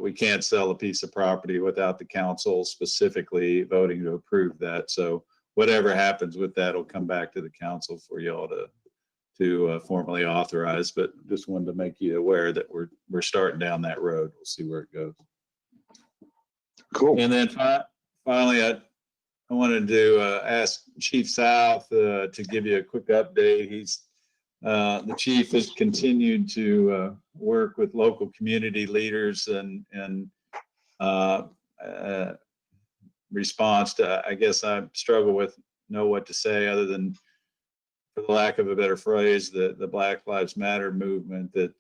we can't sell a piece of property without the council specifically voting to approve that. So whatever happens with that will come back to the council for y'all to formally authorize. But just wanted to make you aware that we're starting down that road. We'll see where it goes. Cool. And then finally, I wanted to ask Chief South to give you a quick update. The chief has continued to work with local community leaders and response to, I guess I struggle with know what to say other than, for the lack of a better phrase, the Black Lives Matter movement that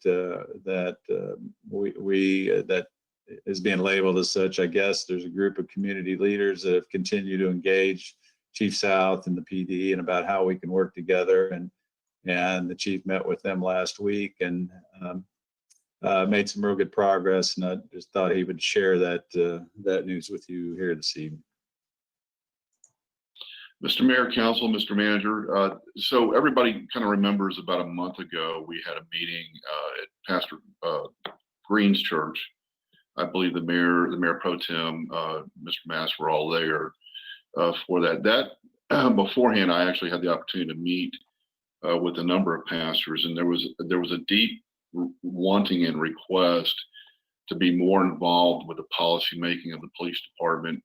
is being labeled as such. I guess there's a group of community leaders that have continued to engage Chief South and the PD and about how we can work together. And the chief met with them last week and made some real good progress. And I just thought he would share that news with you here this evening. Mr. Mayor, Council, Mr. Manager. So everybody kind of remembers about a month ago, we had a meeting at Pastor Green's church. I believe the mayor pro tem, Mr. Mass were all there for that. Beforehand, I actually had the opportunity to meet with a number of pastors, and there was a deep wanting and request to be more involved with the policy making of the police department,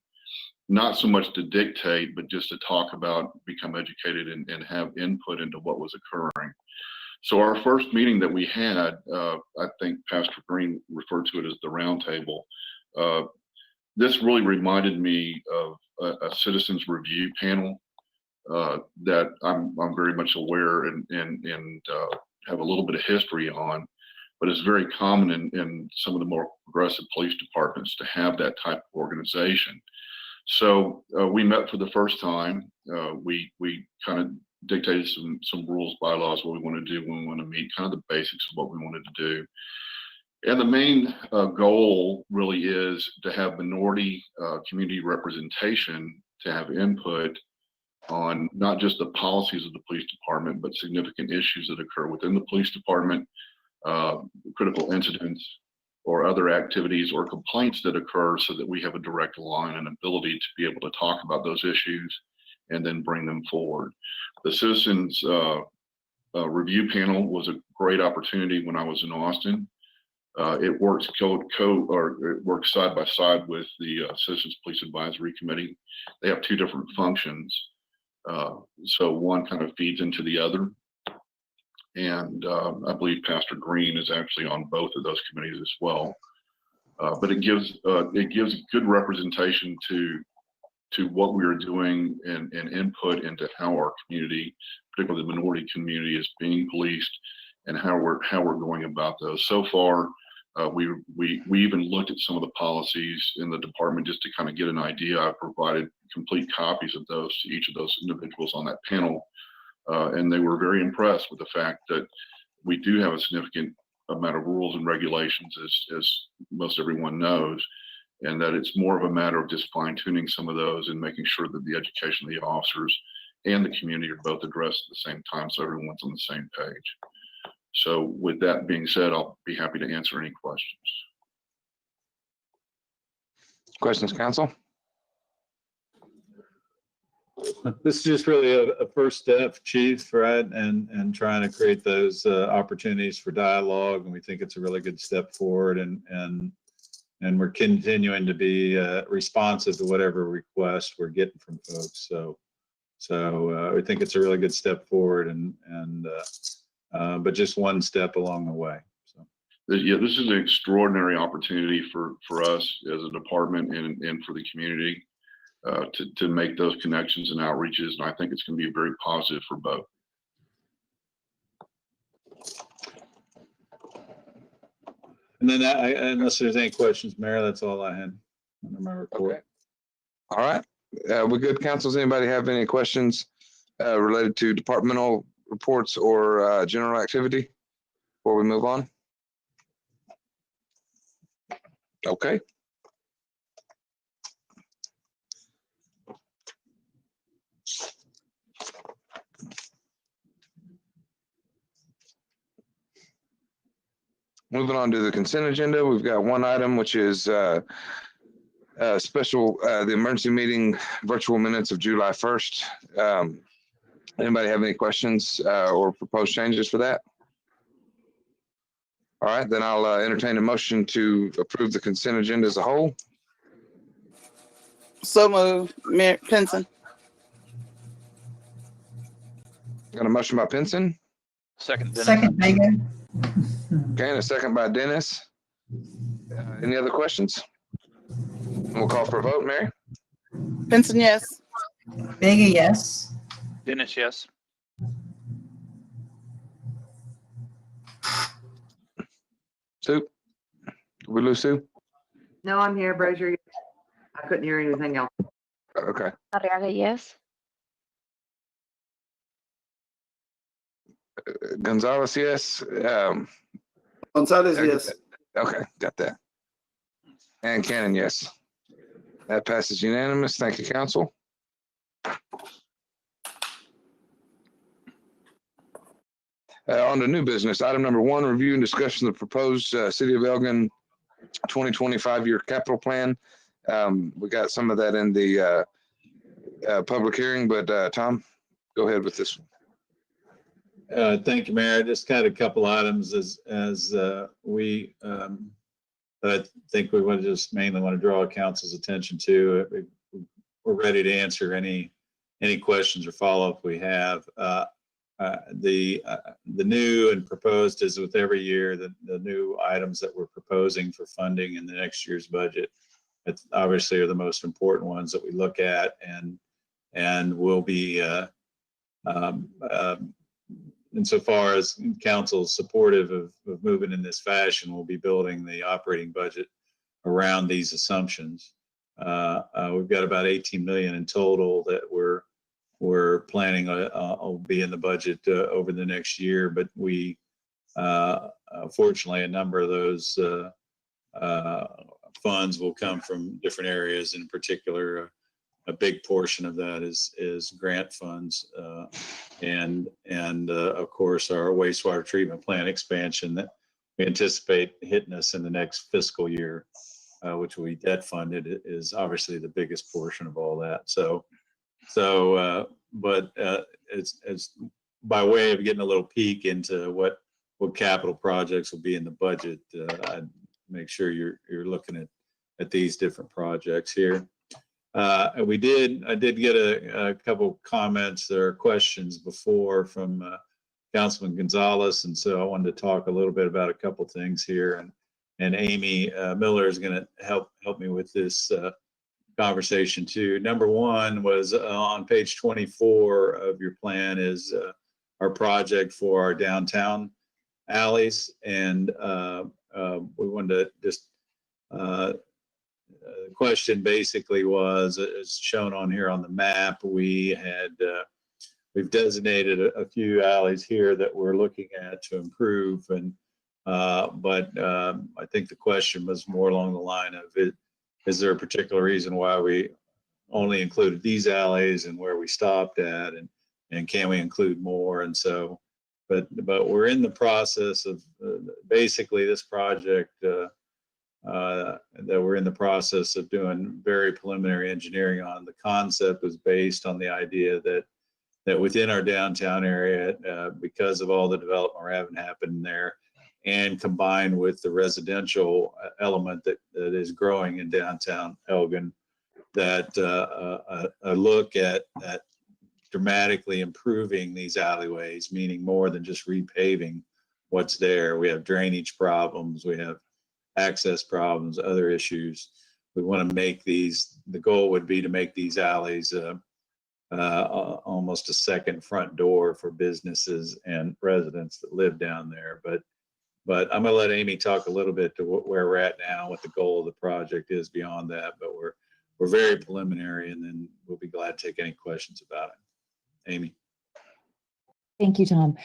not so much to dictate, but just to talk about, become educated and have input into what was occurring. So our first meeting that we had, I think Pastor Green referred to it as the round table. This really reminded me of a citizens review panel that I'm very much aware and have a little bit of history on, but it's very common in some of the more progressive police departments to have that type of organization. So we met for the first time. We kind of dictated some rules, bylaws, what we want to do when we want to meet, kind of the basics of what we wanted to do. And the main goal really is to have minority community representation, to have input on not just the policies of the police department, but significant issues that occur within the police department, critical incidents or other activities or complaints that occur, so that we have a direct line and ability to be able to talk about those issues and then bring them forward. The Citizens Review Panel was a great opportunity when I was in Austin. It works it works side by side with the Citizens Police Advisory Committee. They have two different functions. So one kind of feeds into the other. And I believe Pastor Green is actually on both of those committees as well. But it gives good representation to what we are doing and input into how our community, particularly the minority community, is being policed and how we're going about those. So far, we even looked at some of the policies in the department just to kind of get an idea. I've provided complete copies of those to each of those individuals on that panel. And they were very impressed with the fact that we do have a significant amount of rules and regulations, as most everyone knows, and that it's more of a matter of just fine tuning some of those and making sure that the education of the officers and the community are both addressed at the same time, so everyone's on the same page. So with that being said, I'll be happy to answer any questions. Questions, council? This is just really a first step, Chief, right? And trying to create those opportunities for dialogue. And we think it's a really good step forward. And we're continuing to be responsive to whatever request we're getting from folks. So we think it's a really good step forward, but just one step along the way. So yeah, this is an extraordinary opportunity for us as a department and for the community. To make those connections and outreaches, and I think it's going to be very positive for both. And then, unless there's any questions, Mayor, that's all I had under my report. Okay. All right. We're good, councils. Anybody have any questions related to departmental reports or general activity before we move on? Okay. Moving on to the consent agenda, we've got one item, which is the emergency meeting virtual minutes of July 1st. Anybody have any questions or proposed changes for that? All right, then I'll entertain a motion to approve the consent agenda as a whole. So moved, Mayor Pinson. Got a motion by Pinson. Second, Dennis. Second, Megan. Okay, and a second by Dennis. Any other questions? We'll call for a vote. Mary? Pinson, yes. Vega, yes. Dennis, yes. Sue? Did we lose Sue? No, I'm here, Brazier. I couldn't hear anything else. Okay. Arriaga, yes. Gonzalez, yes. Gonzalez, I get yes. Okay, got that. And Cannon, yes. That passes unanimous. Thank you, council. On to new business. Item number 1, review and discussion of the proposed City of Elgin 2025 year capital plan. We got some of that in the public hearing, but Tom, go ahead with this one. Thank you, Mayor. I just got a couple items as we I think we want to just mainly want to draw council's attention to. We're ready to answer any questions or follow-up we have. The new and proposed is with every year, the new items that we're proposing for funding in the next year's budget, it's obviously are the most important ones that we look at and will be insofar as council is supportive of moving in this fashion, we'll be building the operating budget around these assumptions. We've got about 18 million in total that we're planning will be in the budget over the next year, but we fortunately a number of those funds will come from different areas. In particular, a big portion of that is grant funds and of course our wastewater treatment plant expansion that we anticipate hitting us in the next fiscal year, which will be debt funded, is obviously the biggest portion of all that. But it's by way of getting a little peek into what capital projects will be in the budget. I'd make sure you're looking at these different projects here. I did get a couple comments or questions before from Councilman Gonzalez, and so I wanted to talk a little bit about a couple things here. And Amy Miller is going to help me with this conversation too. Number one was on page 24 of your plan is our project for our downtown alleys, and we wanted to just the question basically was, as shown on here on the map, we've designated a few alleys here that we're looking at to improve, and but I think the question was more along the line of is there a particular reason why we only included these alleys and where we stopped at, and can we include more? And so, but we're in the process of basically this project that we're in the process of doing very preliminary engineering on. The concept was based on the idea that within our downtown area, because of all the development we're having happen there, and combined with the residential element that is growing in downtown Elgin, that a look at dramatically improving these alleyways, meaning more than just repaving what's there. We have drainage problems, we have access problems, other issues. We want to make these, the goal would be to make these alleys almost a second front door for businesses and residents that live down there. But I'm going to let Amy talk a little bit to where we're at now, what the goal of the project is beyond that. But we're very preliminary, and then we'll be glad to take any questions about it. Amy. Thank you, Tom.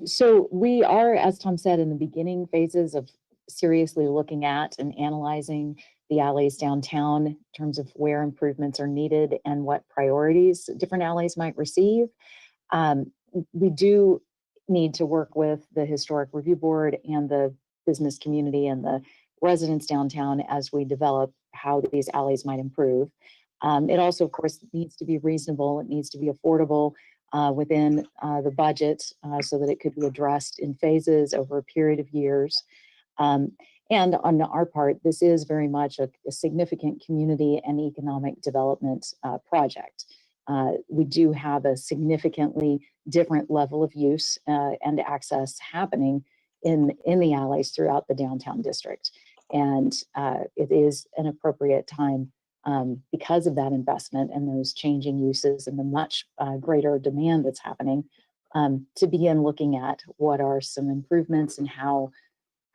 So we are, as Tom said, in the beginning phases of seriously looking at and analyzing the alleys downtown in terms of where improvements are needed and what priorities different alleys might receive. We do need to work with the Historic Review Board and the business community and the residents downtown as we develop how these alleys might improve. It also, of course, needs to be reasonable. It needs to be affordable within the budget so that it could be addressed in phases over a period of years. And on our part, this is very much a significant community and economic development project. We do have a significantly different level of use and access happening in the alleys throughout the downtown district. And it is an appropriate time because of that investment and those changing uses and the much greater demand that's happening to begin looking at what are some improvements and how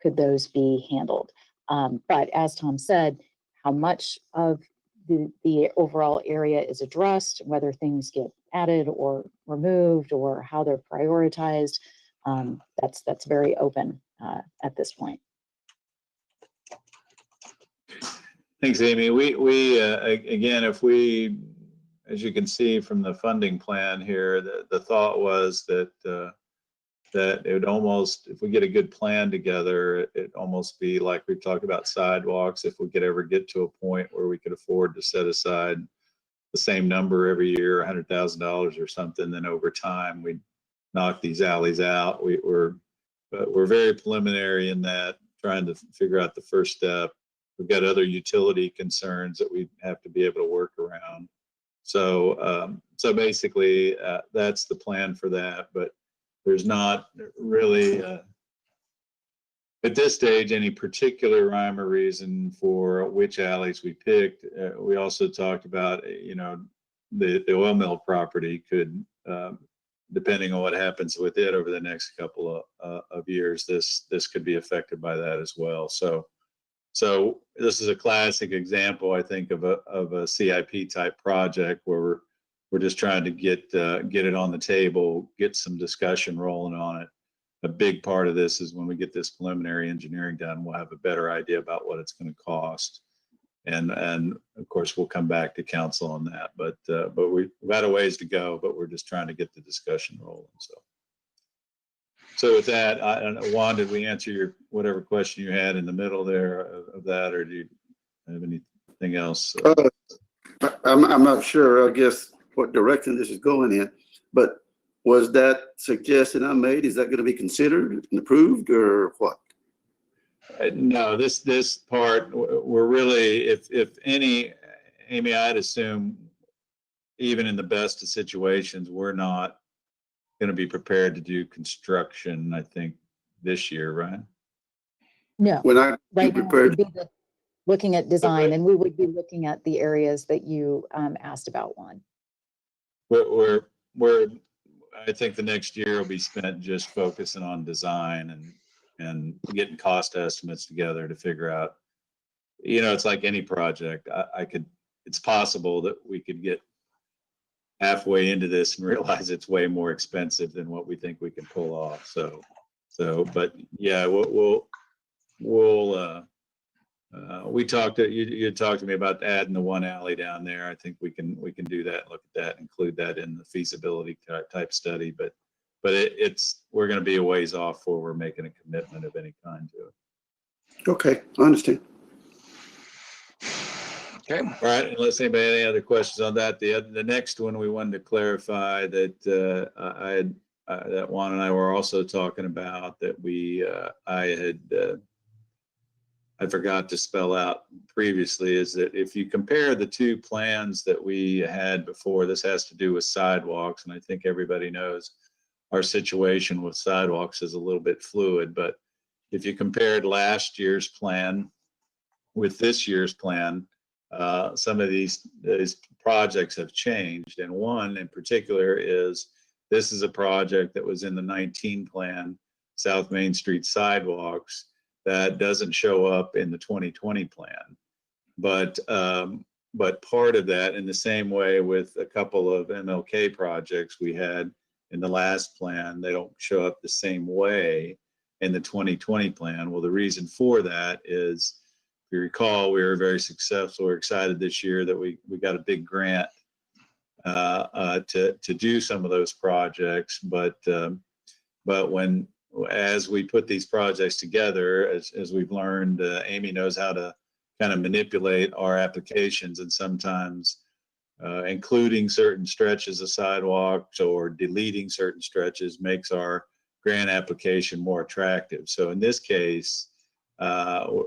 could those be handled. But as Tom said, how much of the overall area is addressed, whether things get added or removed or how they're prioritized, that's very open at this point. Thanks, Amy. We again, if we, as you can see from the funding plan here, the thought was that that it would almost, if we get a good plan together, it almost be like we talked about sidewalks. If we could ever get to a point where we could afford to set aside the same number every year, $100,000 or something, then over time we'd knock these alleys out. But we're very preliminary in that, trying to figure out the first step. We've got other utility concerns that we have to be able to work around. So basically, that's the plan for that. But there's not really, at this stage, any particular rhyme or reason for which alleys we picked. We also talked about, the oil mill property could, depending on what happens with it over the next couple of years, this could be affected by that as well. So this is a classic example, I think, of a CIP type project where we're just trying to get it on the table, get some discussion rolling on it. A big part of this is when we get this preliminary engineering done, we'll have a better idea about what it's going to cost, and of course we'll come back to council on that. But we've got a ways to go, but we're just trying to get the discussion rolling. So with that, Juan, did we answer your whatever question you had in the middle there of that, or do you have anything else? I'm not sure, I guess, what direction this is going in, but was that suggestion I made, is that going to be considered and approved or what? No, this part, we're really, if any, Amy, I'd assume even in the best of situations, we're not going to be prepared to do construction, I think, this year, right? No, When I right now, prepared, we'd be looking at design, and we would be looking at the areas that you asked about, Juan. We're I think the next year will be spent just focusing on design and getting cost estimates together to figure out, it's like any project. It's possible that we could get halfway into this and realize it's way more expensive than what we think we can pull off. But yeah, we talked to you talked to me about adding the one alley down there. I think we can do that, look at that, include that in the feasibility type study, but we're going to be a ways off before we're making a commitment of any kind to it. okay, I understand. Okay. All right. Unless anybody had any other questions on that, the next one we wanted to clarify that that Juan and I were also talking about, that I forgot to spell out previously, is that if you compare the two plans that we had before, this has to do with sidewalks, and I think everybody knows our situation with sidewalks is a little bit fluid, but if you compared last year's plan with this year's plan, some of these projects have changed, and one in particular is, this is a project that was in the 19 plan, South Main Street sidewalks, that doesn't show up in the 2020 plan. But part of that, in the same way with a couple of MLK projects we had in the last plan, they don't show up the same way in the 2020 plan. Well, the reason for that is, if you recall, we were very successful. We're excited this year that we got a big grant to do some of those projects. But as we put these projects together, as we've learned, Amy knows how to kind of manipulate our applications, and sometimes including certain stretches of sidewalks or deleting certain stretches makes our grant application more attractive. So in this case,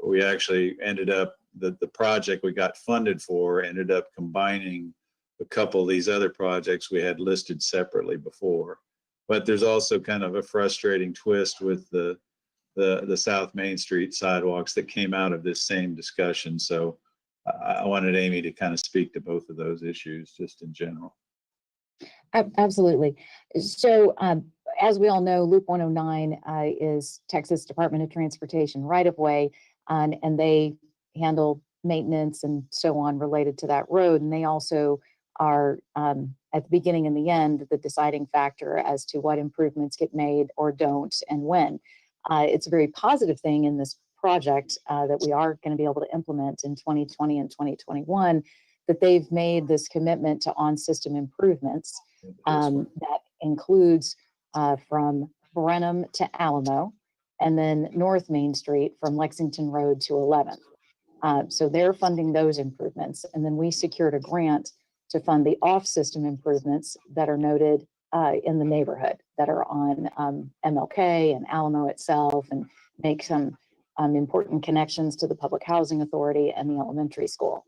we actually ended up, the project we got funded for ended up combining a couple of these other projects we had listed separately before. But there's also kind of a frustrating twist with the South Main Street sidewalks that came out of this same discussion. So I wanted Amy to kind of speak to both of those issues just in general. Absolutely. So as we all know, Loop 109 is Texas Department of Transportation right-of-way, and they handle maintenance and so on related to that road. And they also are at the beginning and the end, the deciding factor as to what improvements get made or don't and when. It's a very positive thing in this project that we are going to be able to implement in 2020 and 2021, that they've made this commitment to on-system improvements that includes from Brenham to Alamo, and then North Main Street from Lexington Road to 11th. So they're funding those improvements. And then we secured a grant to fund the off-system improvements that are noted in the neighborhood that are on MLK and Alamo itself, and make some important connections to the Public Housing Authority and the elementary school.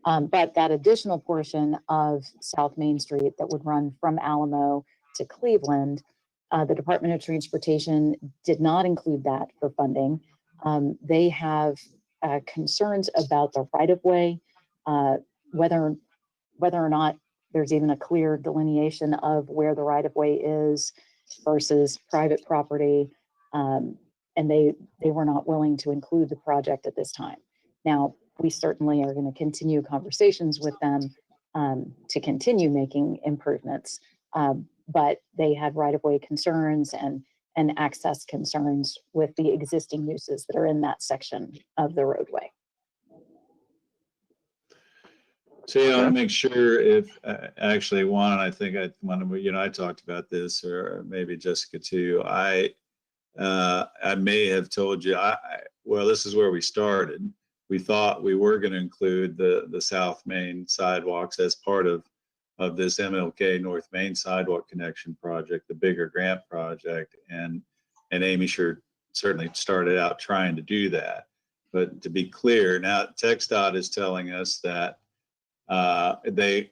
But that additional portion of South Main Street that would run from Alamo to Cleveland, the Department of Transportation did not include that for funding. They have concerns about the right-of-way, whether or not there's even a clear delineation of where the right-of-way is versus private property. And they were not willing to include the project at this time. Now, we certainly are going to continue conversations with them to continue making improvements, but they had right-of-way concerns and access concerns with the existing uses that are in that section of the roadway. So yeah, I want to make sure if actually Juan, I think I talked about this, or maybe Jessica too. I may have told you, well, this is where we started. We thought we were going to include the South Main sidewalks as part of this MLK North Main sidewalk connection project, the bigger grant project. And Amy certainly started out trying to do that. But to be clear, now TxDOT is telling us that they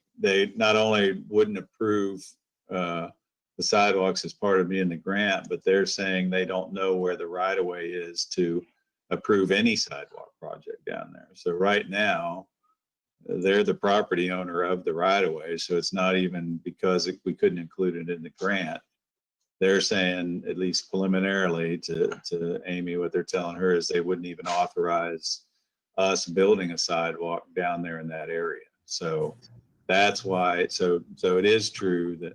not only wouldn't approve the sidewalks as part of being the grant, but they're saying they don't know where the right of way is to approve any sidewalk project down there. So right now, they're the property owner of the right of way. So it's not even because we couldn't include it in the grant. They're saying, at least preliminarily to Amy, what they're telling her is they wouldn't even authorize us building a sidewalk down there in that area. So that's why, so it is true that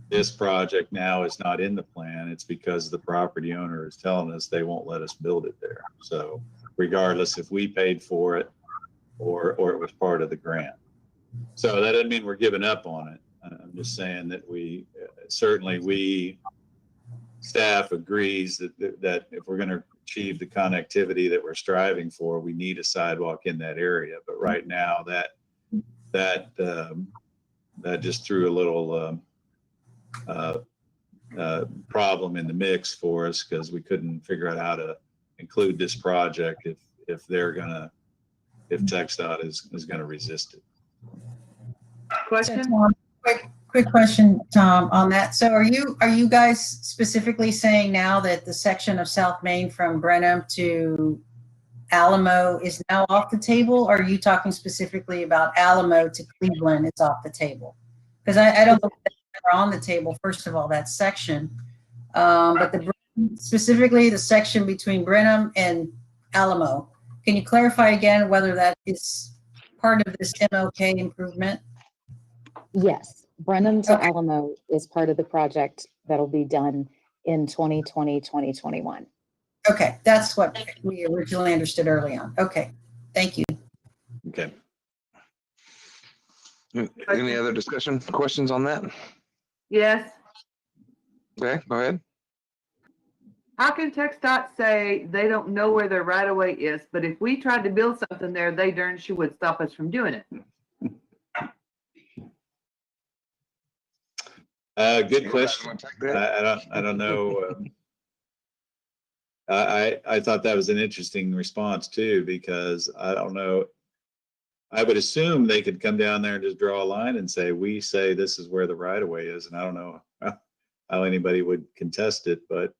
this project now is not in the plan. It's because the property owner is telling us they won't let us build it there. So regardless if we paid for it or it was part of the grant. So that doesn't mean we're giving up on it. I'm just saying that staff agrees that if we're going to achieve the connectivity that we're striving for, we need a sidewalk in that area. But right now that just threw a little problem in the mix for us, because we couldn't figure out how to include this project if TxDOT is going to resist it. Question? So, Tom, quick question, Tom, on that. So are you guys specifically saying now that the section of South Main from Brenham to Alamo is now off the table? Or are you talking specifically about Alamo to Cleveland is off the table? Because I don't know if that's on the table, first of all, that section. But specifically the section between Brenham and Alamo. Can you clarify again whether that is part of this MLK improvement? Yes, Brenham to Alamo is part of the project that'll be done in 2020, 2021. Okay, that's what we originally understood early on. Okay, thank you. Okay. Any other discussion, questions on that? Yes. Okay, go ahead. How can TxDOT say they don't know where their right of way is, but if we tried to build something there, they darn sure would stop us from doing it? Good question. I don't know. I thought that was an interesting response too, because I don't know. I would assume they could come down there and just draw a line and say, we say this is where the right of way is. And I don't know how anybody would contest it, but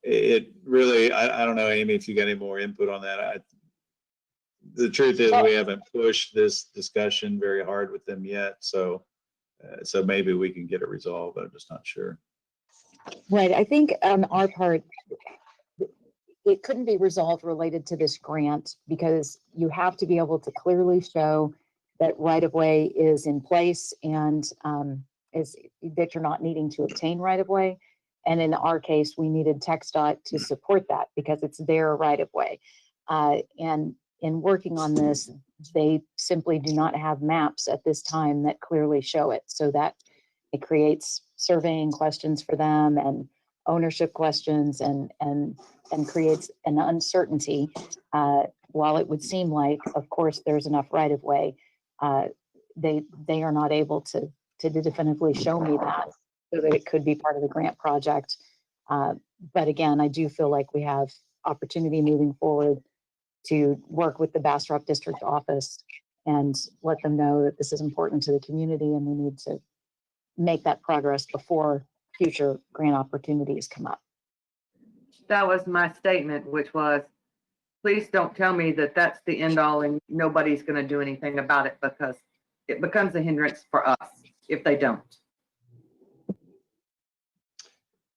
it really, I don't know, Amy, if you got any more input on that. The truth is we haven't pushed this discussion very hard with them yet. So maybe we can get it resolved, but I'm just not sure. Right. I think on our part, it couldn't be resolved related to this grant because you have to be able to clearly show that right of way is in place and is that you're not needing to obtain right of way. And in our case, we needed TxDOT to support that because it's their right of way. And in working on this, they simply do not have maps at this time that clearly show it. So that it creates surveying questions for them and ownership questions and creates an uncertainty. While it would seem like, of course, there's enough right of way, they are not able to definitively show me that so that it could be part of the grant project. But again, I do feel like we have opportunity moving forward to work with the Bastrop District Office and let them know that this is important to the community and we need to make that progress before future grant opportunities come up. That was my statement, which was, please don't tell me that that's the end all and nobody's going to do anything about it, because it becomes a hindrance for us if they don't.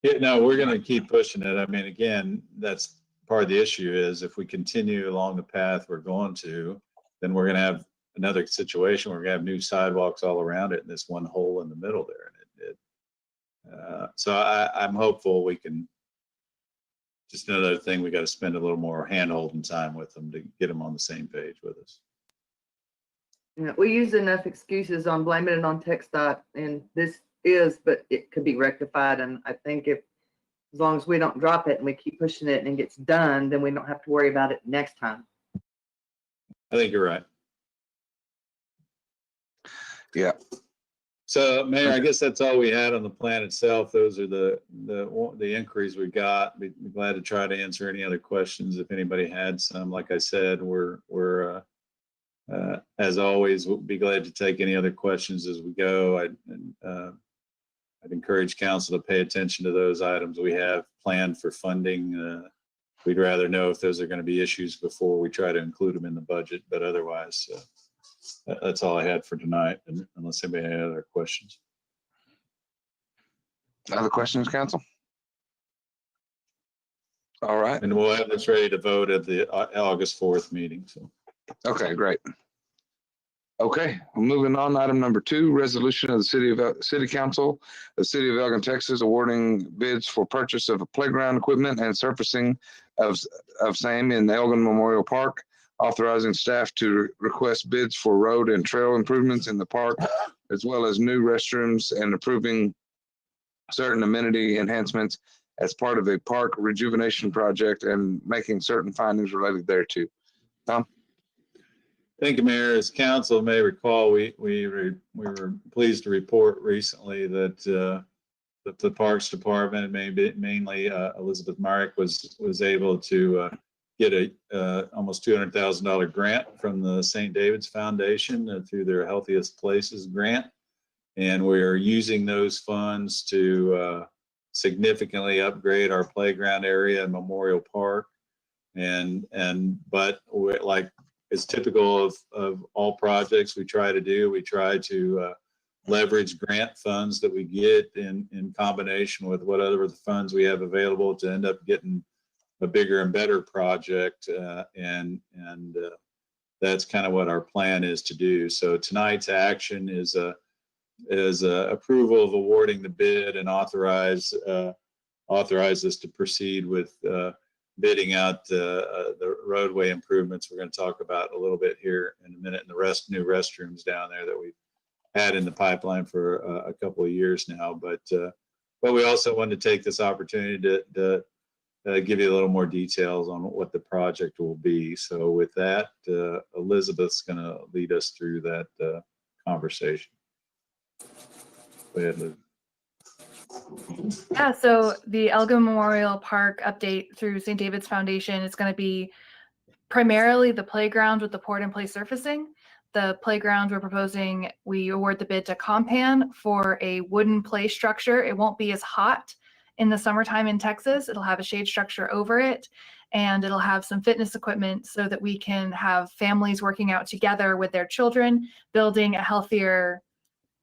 Yeah, no, we're going to keep pushing it. I mean, again, that's part of the issue is if we continue along the path we're going to, then we're going to have another situation where we're going to have new sidewalks all around it and this one hole in the middle there. And so I'm hopeful we can. Just another thing, we got to spend a little more hand-holding time with them to get them on the same page with us. Yeah, we use enough excuses on blaming it on TxDOT, and but it could be rectified. And I think as long as we don't drop it and we keep pushing it and it gets done, then we don't have to worry about it next time. I think you're right. Yeah. So, Mayor, I guess that's all we had on the plan itself. Those are the inquiries we got. We'd be glad to try to answer any other questions if anybody had some. Like I said, we're as always, we'll be glad to take any other questions as we go. I'd encourage council to pay attention to those items we have planned for funding. We'd rather know if those are going to be issues before we try to include them in the budget, but otherwise, that's all I had for tonight, unless anybody had other questions. Other questions, council? All right. And we'll have this ready to vote at the August 4th meeting. So. Okay, great. Okay, moving on. Item number 2, resolution of the City Council of the City of Elgin, Texas, awarding bids for purchase of a playground equipment and surfacing of same in Elgin Memorial Park, authorizing staff to request bids for road and trail improvements in the park, as well as new restrooms, and approving certain amenity enhancements as part of a park rejuvenation project and making certain findings related thereto. Tom? Thank you, Mayor. As council may recall, we were pleased to report recently that the Parks Department, mainly Elizabeth Myrick, was able to get a almost $200,000 grant from the St. David's Foundation through their Healthiest Places grant, and we are using those funds to significantly upgrade our playground area in Memorial Park, but like it's typical of all projects we try to leverage grant funds that we get in combination with what other funds we have available to end up getting a bigger and better project, and that's kind of what our plan is to do. So tonight's action is approval of awarding the bid and authorize us to proceed with bidding out the roadway improvements we're going to talk about a little bit here in a minute, and the new restrooms down there that we've had in the pipeline for a couple of years now. But we also wanted to take this opportunity to give you a little more details on what the project will be. So with that, Elizabeth's going to lead us through that conversation. Go ahead, Liz. Yeah, so the Elgin Memorial Park update through St. David's Foundation is going to be primarily the playground with the poured in place surfacing. The playground we're proposing, we award the bid to Compan for a wooden play structure. It won't be as hot in the summertime in Texas. It'll have a shade structure over it, and it'll have some fitness equipment so that we can have families working out together with their children, building a healthier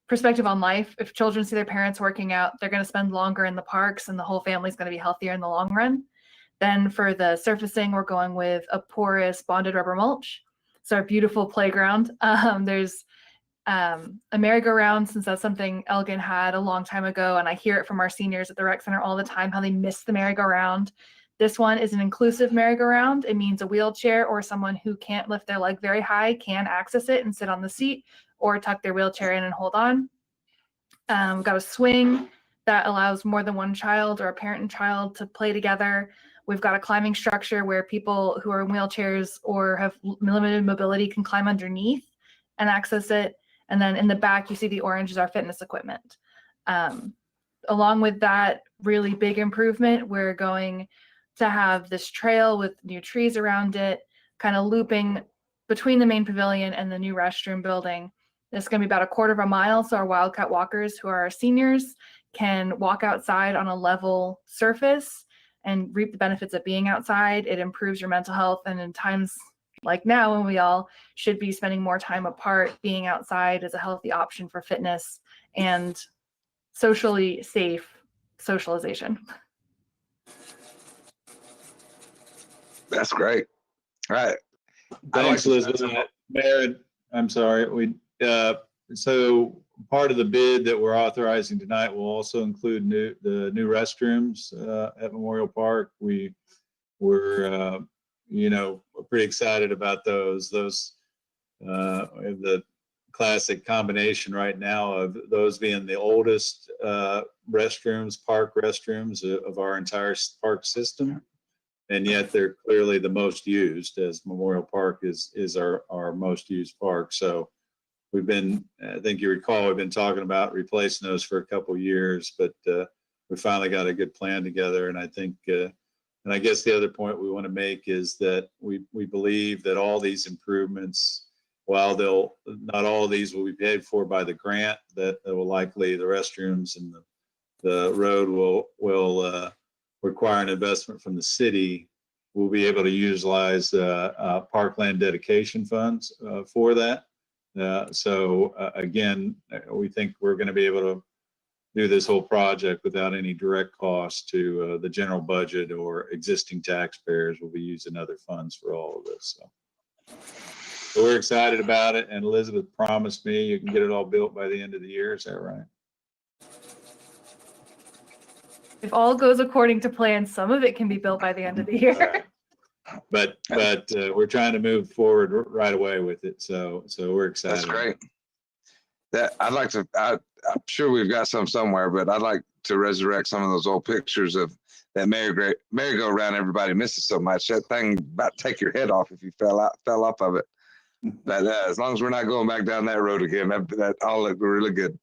perspective on life. If children see their parents working out, they're going to spend longer in the parks and the whole family is going to be healthier in the long run. Then for the surfacing, we're going with a porous bonded rubber mulch. So our beautiful playground. There's a merry-go-round, since that's something Elgin had a long time ago, and I hear it from our seniors at the rec center all the time, how they miss the merry-go-round. This one is an inclusive merry-go-round. It means a wheelchair or someone who can't lift their leg very high can access it and sit on the seat or tuck their wheelchair in and hold on. We've got a swing that allows more than one child or a parent and child to play together. We've got a climbing structure where people who are in wheelchairs or have limited mobility can climb underneath and access it. And then in the back, you see the orange is our fitness equipment. Along with that really big improvement, we're going to have this trail with new trees around it, kind of looping between the main pavilion and the new restroom building. It's going to be about 1/4 mile, so our Wildcat walkers, who are our seniors, can walk outside on a level surface and reap the benefits of being outside. It improves your mental health, and in times like now when we all should be spending more time apart, being outside is a healthy option for fitness and socially safe socialization. That's great. All right. Thanks, Elizabeth. Mayor, I'm sorry. So part of the bid that we're authorizing tonight will also include the new restrooms at Memorial Park. We're pretty excited about those. The classic combination right now of those being the oldest restrooms, park restrooms of our entire park system. And yet they're clearly the most used, as Memorial Park is our most used park. So we've been, I think you recall, we've been talking about replacing those for a couple of years, but we finally got a good plan together. And I think, and I guess the other point we want to make is that we believe that all these improvements, while not all of these will be paid for by the grant, that will likely the restrooms and the road will require an investment from the city. We'll be able to utilize parkland dedication funds for that. So again, we think we're going to be able to do this whole project without any direct cost to the general budget or existing taxpayers. We'll be using other funds for all of this. So we're excited about it. And Elizabeth promised me you can get it all built by the end of the year. Is that right? If all goes according to plan, some of it can be built by the end of the year. But we're trying to move forward right away with it. So we're excited. That's great. I'm sure we've got some somewhere, but I'd like to resurrect some of those old pictures of that merry-go-round everybody misses so much. That thing about to take your head off if you fell off of it. But as long as we're not going back down that road again, that all looked really good.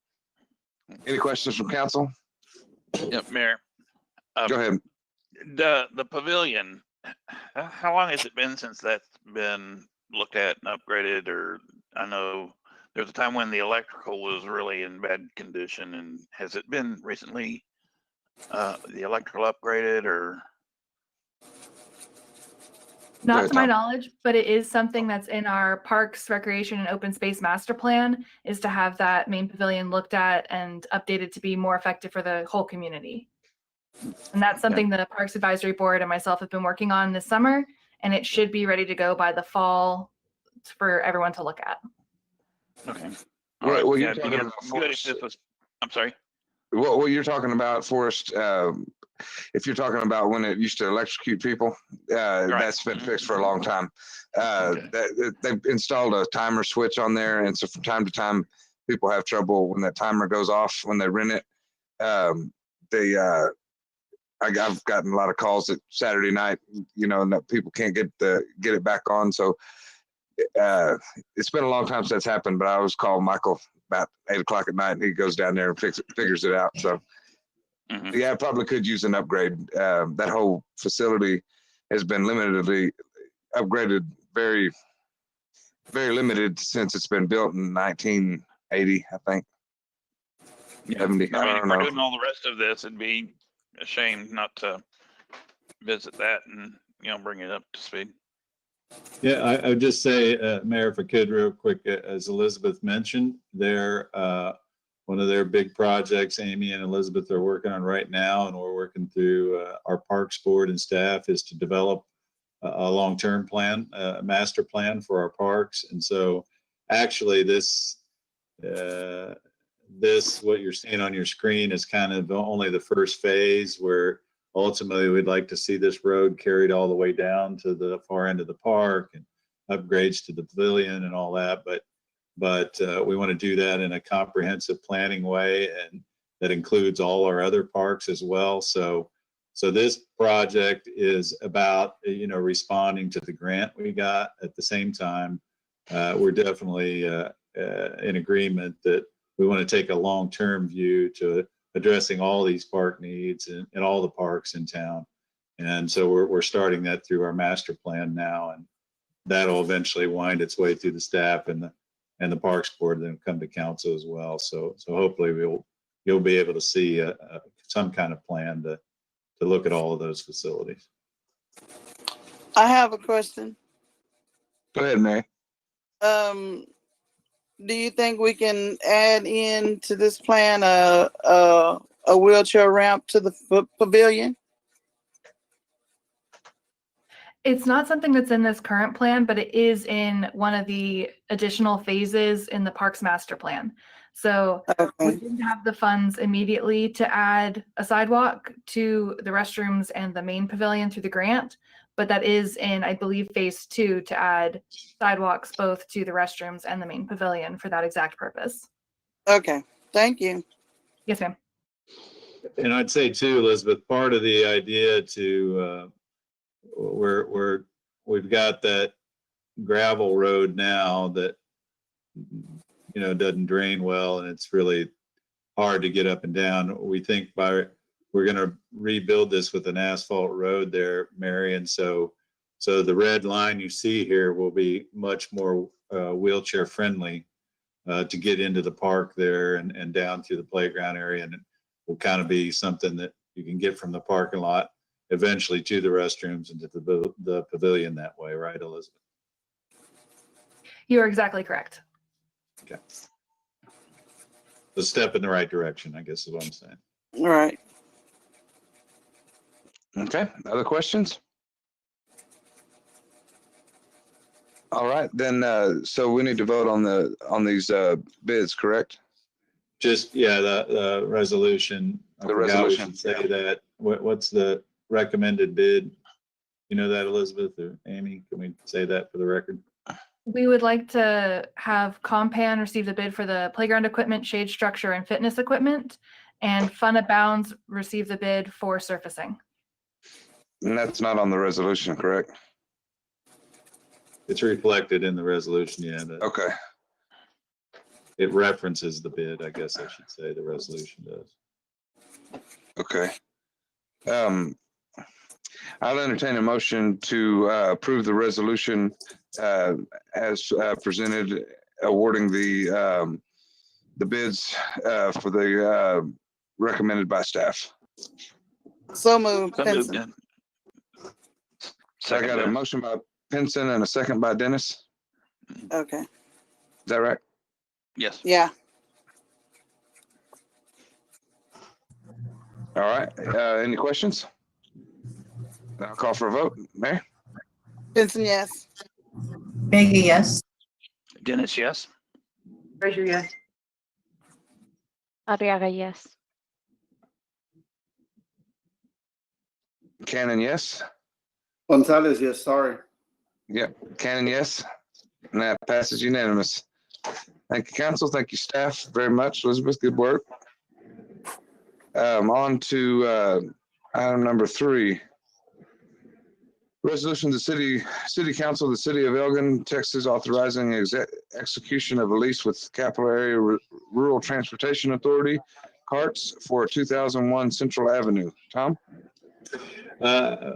Any questions from council? Yep, Mayor. Go ahead. The pavilion, how long has it been since that's been looked at and upgraded? Or I know there was a time when the electrical was really in bad condition, and has it been recently the electrical upgraded or? Not to my knowledge, but it is something that's in our Parks, Recreation, and Open Space Master Plan, is to have that main pavilion looked at and updated to be more effective for the whole community. And that's something the Parks Advisory Board and myself have been working on this summer, and it should be ready to go by the fall for everyone to look at. Okay. All right. Well, you're talking about I'm sorry. What you're talking about, Forrest, if you're talking about when it used to electrocute people, that's been fixed for a long time. They've installed a timer switch on there, and so from time to time, people have trouble when that timer goes off when they rent it. I've gotten a lot of calls at Saturday night, and that people can't get it back on. So it's been a long time since that's happened, but I always call Michael about 8 o'clock at night, and he goes down there and figures it out. So yeah, probably could use an upgrade. That whole facility has been limitedly upgraded, very, very limited since it's been built in 1980, I think. Yeah. 70, I I mean, if don't we're know. doing all the rest of this, it'd be a shame not to visit that and, bring it up to speed. Yeah, I would just say, Mayor, if I could real quick, as Elizabeth mentioned, one of their big projects, Amy and Elizabeth are working on right now, and we're working through our Parks Board and staff, is to develop a long-term plan, a master plan for our parks. And so actually this, what you're seeing on your screen is kind of only the first phase, where ultimately we'd like to see this road carried all the way down to the far end of the park and upgrades to the pavilion and all that. But we want to do that in a comprehensive planning way, and that includes all our other parks as well. So this project is about, responding to the grant we got. At the same time, we're definitely in agreement that we want to take a long-term view to addressing all these park needs in all the parks in town. And so we're starting that through our master plan now, and that'll eventually wind its way through the staff and the Parks Board, then come to council as well. So hopefully you'll be able to see some kind of plan to look at all of those facilities. I have a question. Go ahead, Mary. Do you think we can add in to this plan a wheelchair ramp to the pavilion? It's not something that's in this current plan, but it is in one of the additional phases in the Parks Master Plan. So we didn't have the funds immediately to add a sidewalk to the restrooms and the main pavilion through the grant, but that is in, I believe, phase 2 to add sidewalks both to the restrooms and the main pavilion for that exact purpose. Okay, thank you. Yes, ma'am. And I'd say too, Elizabeth, part of the idea to we've got that gravel road now that doesn't drain well, and it's really hard to get up and down. We think we're going to rebuild this with an asphalt road there, Mary, and so the red line you see here will be much more wheelchair friendly to get into the park there and down through the playground area, and it will kind of be something that you can get from the parking lot eventually to the restrooms and to the pavilion that way, right, Elizabeth? You are exactly correct. Okay. A step in the right direction, I guess is what I'm saying. All right. Okay, other questions? All right, then, so we need to vote on these bids, correct? Just, yeah, the resolution. I The forgot we resolution, should say that. What's the recommended bid? You know that, Elizabeth or Amy? Can we say that for the record? We would like to have Compan receive the bid for the playground equipment, shade structure, and fitness equipment, and Fun Abounds receive the bid for surfacing. And that's not on the resolution, correct? It's reflected in the resolution, yeah. Okay, It references the bid, I guess I should say, the resolution does. okay. I'll entertain a motion to approve the resolution as presented, awarding the bids for the recommended by staff. So moved. So moved, Benson. yeah. So I got a motion by Pinson and a second by Dennis. Okay. Is that right? Yes. Yeah. All right. Any questions? I'll call for a vote. Mary? Benson, yes. Biggie, yes. Dennis, yes. Fraser, yes. Arriaga, yes. Cannon, yes. Gonzalez, yes, sorry. Yep. Cannon, yes. And that passes unanimous. Thank you, council. Thank you, staff, very much. Elizabeth, good work. On to item number 3. Resolution to City Council of the City of Elgin, Texas, authorizing execution of a lease with Capital Area Rural Transportation Authority, CARTS, for 2001 Central Avenue. Tom?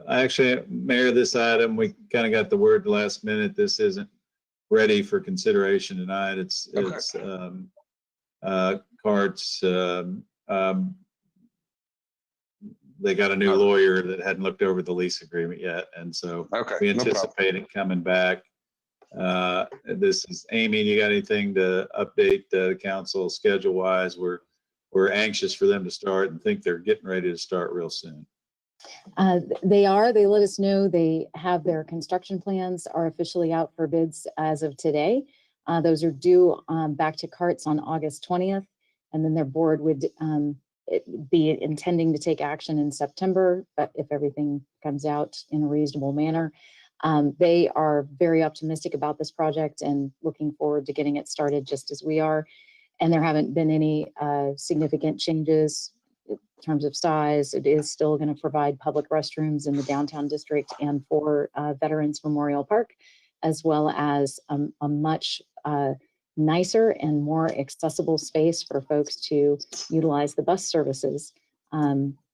Actually, Mayor, this item, we kind of got the word last minute. This isn't ready for consideration tonight. It's CARTS. They got a new lawyer that hadn't looked over the lease agreement yet, and so we anticipate it coming back. This is Amy. You got anything to update the council schedule wise? We're anxious for them to start and think they're getting ready to start real soon. They let us know they have their construction plans are officially out for bids as of today. Those are due back to CARTS on August 20th, and then their board would be intending to take action in September, but if everything comes out in a reasonable manner. They are very optimistic about this project and looking forward to getting it started just as we are. And there haven't been any significant changes in terms of size. It is still going to provide public restrooms in the downtown district and for Veterans Memorial Park, as well as a much nicer and more accessible space for folks to utilize the bus services,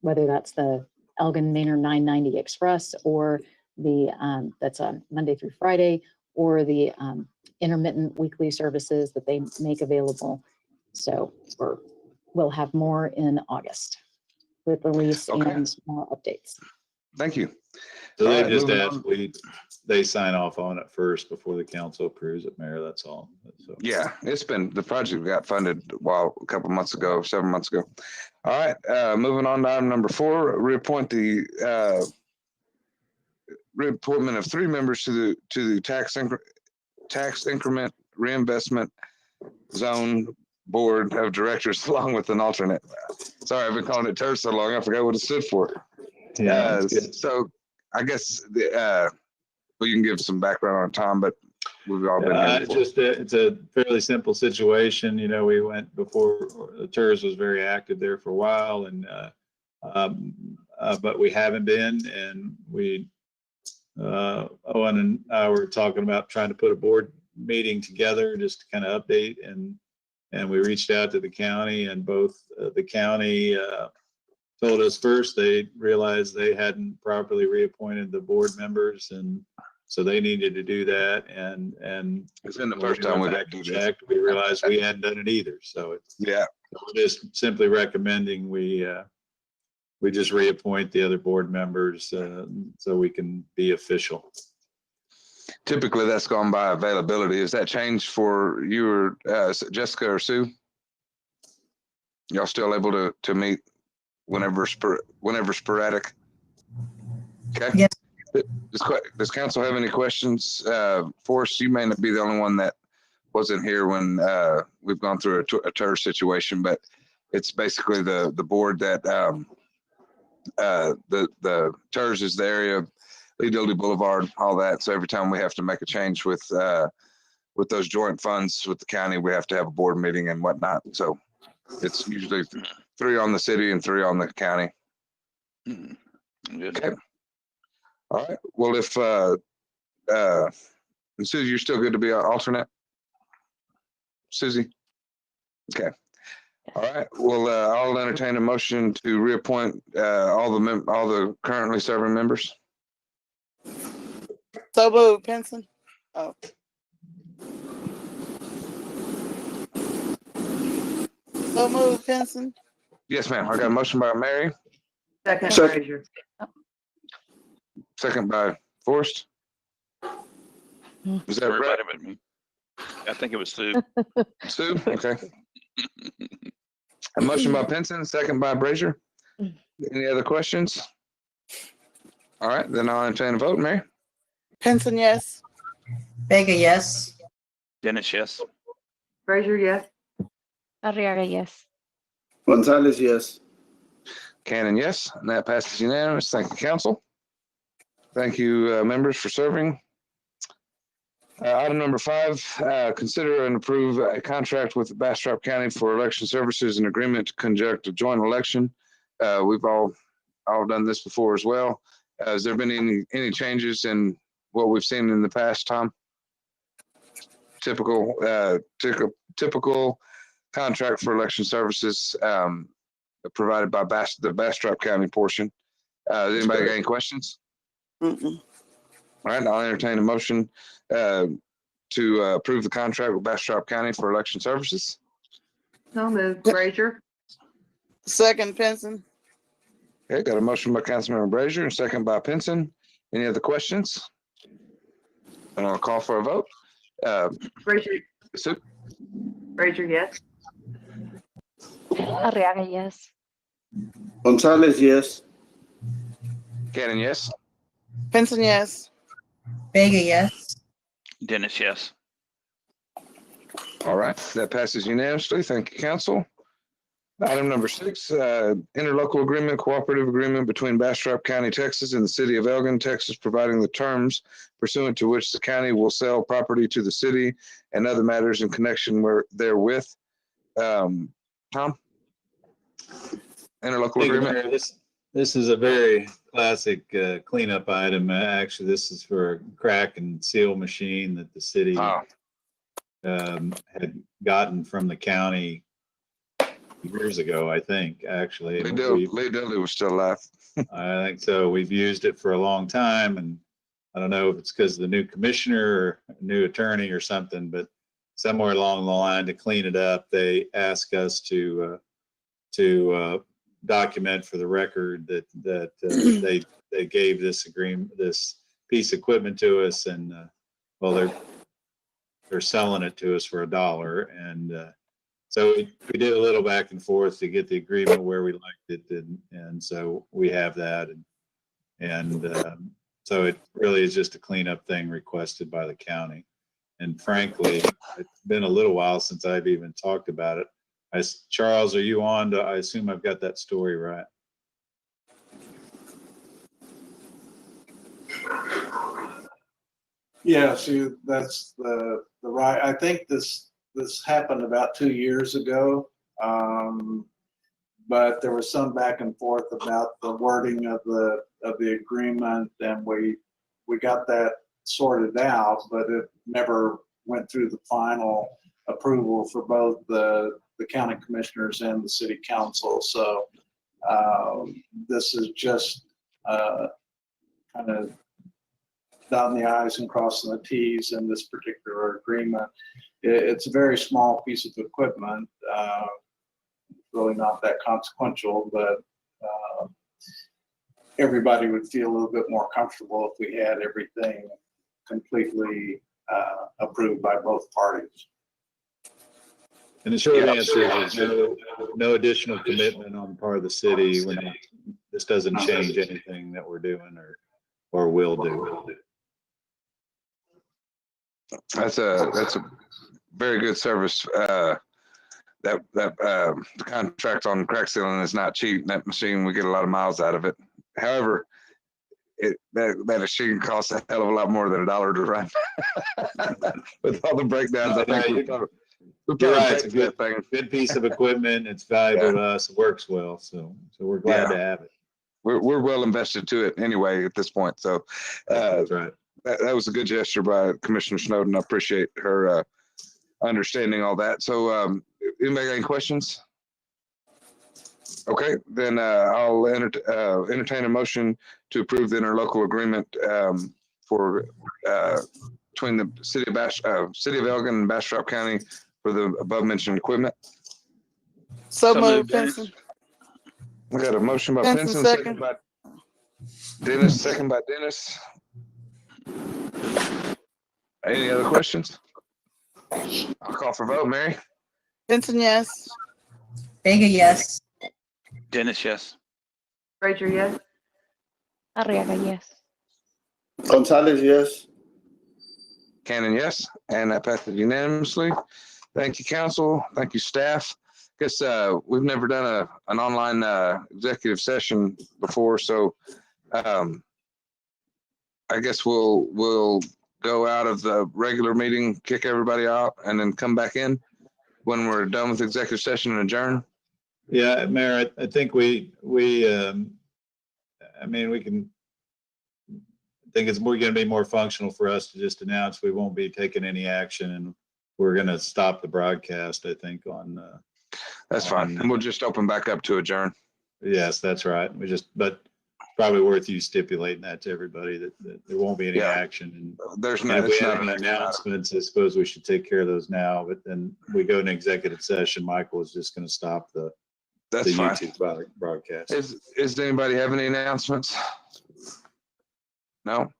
whether that's the Elgin Maynard 990 Express or the that's on Monday through Friday, or the intermittent weekly services that they make available. So we'll have more in August with the lease and more updates. Thank you. So they just asked they sign off on it first before the council approves it, Mayor. That's all. So. Yeah, the project got funded a couple months ago, 7 months ago. All right, moving on to item number 4, reappoint the reappointment of 3 members to the tax increment reinvestment zone board of directors, along with an alternate. Sorry, I've been calling it TERS so long, I forgot what it stood for. Yeah. So I guess you can give some background on Tom, but we've all been here before. It's a fairly simple situation. You know, we went before the TERS was very active there for a while, and but we haven't been, and Owen and I were talking about trying to put a board meeting together just to kind of update, and we reached out to the county, and both the county told us first they realized they hadn't properly reappointed the board members, and so they needed to do that. And it's been the first time we had to check. We realized we hadn't done it either. So it's just simply recommending we just reappoint the other board members so we can be official. Typically, that's gone by availability. Has that changed for you or Jessica or Sue? Y'all still able to meet whenever sporadic? Okay. Yes. Does council have any questions? Forrest, you may not be the only one that wasn't here when we've gone through a TERS situation, but it's basically the board that the TERS is the area, Lee Doty Boulevard, all that. So every time we have to make a change with those joint funds with the county, we have to have a board meeting and whatnot. So it's usually 3 on the city and 3 on the county. Okay. All right. Well, if Susie, you're still good to be an alternate? Susie? Okay. All right. Well, I'll entertain a motion to reappoint all the currently serving members. So moved, Pinson. Oh. So moved, Pinson. Yes, ma'am. I got a motion by Mary. Second, Second. Frazier. Second by Forrest. Is that right? Everybody but me. I think it was Sue. Sue? Okay. A motion by Pinson, second by Brazier. Any other questions? All right, then I'll entertain a vote, Mary. Pinson, yes. Vega, yes. Dennis, yes. Frazier, yes. Arriaga, yes. Gonzalez, yes. Cannon, yes, and that passes unanimous. Thank you, council. Thank you, members, for serving. Item number 5, consider and approve a contract with Bastrop County for election services and agreement to conduct a joint election. We've all done this before as well. Has there been any changes in what we've seen in the past, Tom? Typical contract for election services provided by the Bastrop County portion. Does anybody got any questions? Mm-mm. All right, I'll entertain a motion to approve the contract with Bastrop County for election services. So moved, Frazier. Second, Pinson. Okay, got a motion by Councilmember Brazier and second by Pinson. Any other questions? And I'll call for a vote. Frazier, Sue, Frazier, yes. Arriaga, yes. Gonzalez, yes. Cannon, yes. Pinson, yes. Vega, yes. Dennis, yes. All right, that passes unanimously. Thank you, council. Item number 6, interlocal agreement, cooperative agreement between Bastrop County, Texas and the city of Elgin, Texas, providing the terms pursuant to which the county will sell property to the city and other matters in connection therewith. Tom? Interlocal Thank you, agreement? Mayor. This is a very classic cleanup item. Actually, this is for a crack and seal machine that the city Oh, had gotten from the county years ago, I think, actually. Lee And Dudley was still alive. I think so. We've used it for a long time, and I don't know if it's because of the new commissioner or new attorney or something, but somewhere along the line to clean it up, they ask us to document for the record that they gave this piece of equipment to us, and well, they're selling it to us for $1, and so we did a little back and forth to get the agreement where we liked it, and so we have that, and so it really is just a cleanup thing requested by the county. And frankly, it's been a little while since I've even talked about it. Charles, are you on? I assume I've got that story right. Yeah, see, that's the right. I think this happened about 2 years ago, but there was some back and forth about the wording of the agreement, and we got that sorted out, but it never went through the final approval for both the county commissioners and the city council. So this is just kind of dotting the i's and crossing the t's in this particular agreement. It's a very small piece of equipment, really not that consequential, but everybody would feel a little bit more comfortable if we had everything completely approved by both parties. And the short answer is no additional commitment on the part of the city. This doesn't change anything that we're doing or will do. That's a very good service. The contract on crack sealing is not cheap. That machine, we get a lot of miles out of it. However, that machine costs a hell of a lot more than $1 to run. With all the breakdowns, I think You're right. It's a good piece of equipment. It's valuable to us. It works well. So we're glad to have it. We're well invested to it anyway at this point. So that's right. That was a good gesture by Commissioner Snowden. I appreciate her understanding all that. So anybody got any questions? Okay, then I'll entertain a motion to approve the interlocal agreement for between the city of Elgin and Bastrop County for the above mentioned equipment. So moved, Pinson. We got a motion by Pinson, Pinson, second by Dennis, second by Dennis. Any other questions? I'll call for vote. Mary? Pinson, yes. Vega, yes. Dennis, yes. Frazier, yes. Arriaga, yes. Gonzalez, yes. Cannon, yes. And that passes unanimously. Thank you, council. Thank you, staff. Guess we've never done an online executive session before, so I guess we'll go out of the regular meeting, kick everybody out, and then come back in when we're done with executive session and adjourn. Yeah, Mayor, I think we can think it's going to be more functional for us to just announce we won't be taking any action, and we're going to stop the broadcast, I think, on. That's fine. And we'll just open back up to adjourn. Yes, that's right. But probably worth you stipulating that to everybody that there won't be any Yeah. action. There's And not, if we it's have not any an action item. announcements, I suppose we should take care of those now, but then we go into executive session. Michael is just going to stop the That's fine. YouTube broadcast. Does anybody have any announcements? No?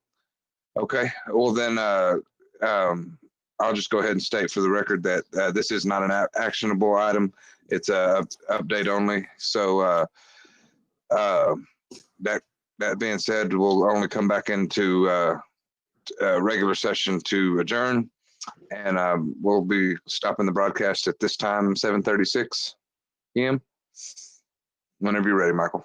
Okay, well then, I'll just go ahead and state for the record that this is not an actionable item. It's a update only. So that being said, we'll only come back into regular session to adjourn, and we'll be stopping the broadcast at this time, 7:36 p.m. Whenever you're ready, Michael.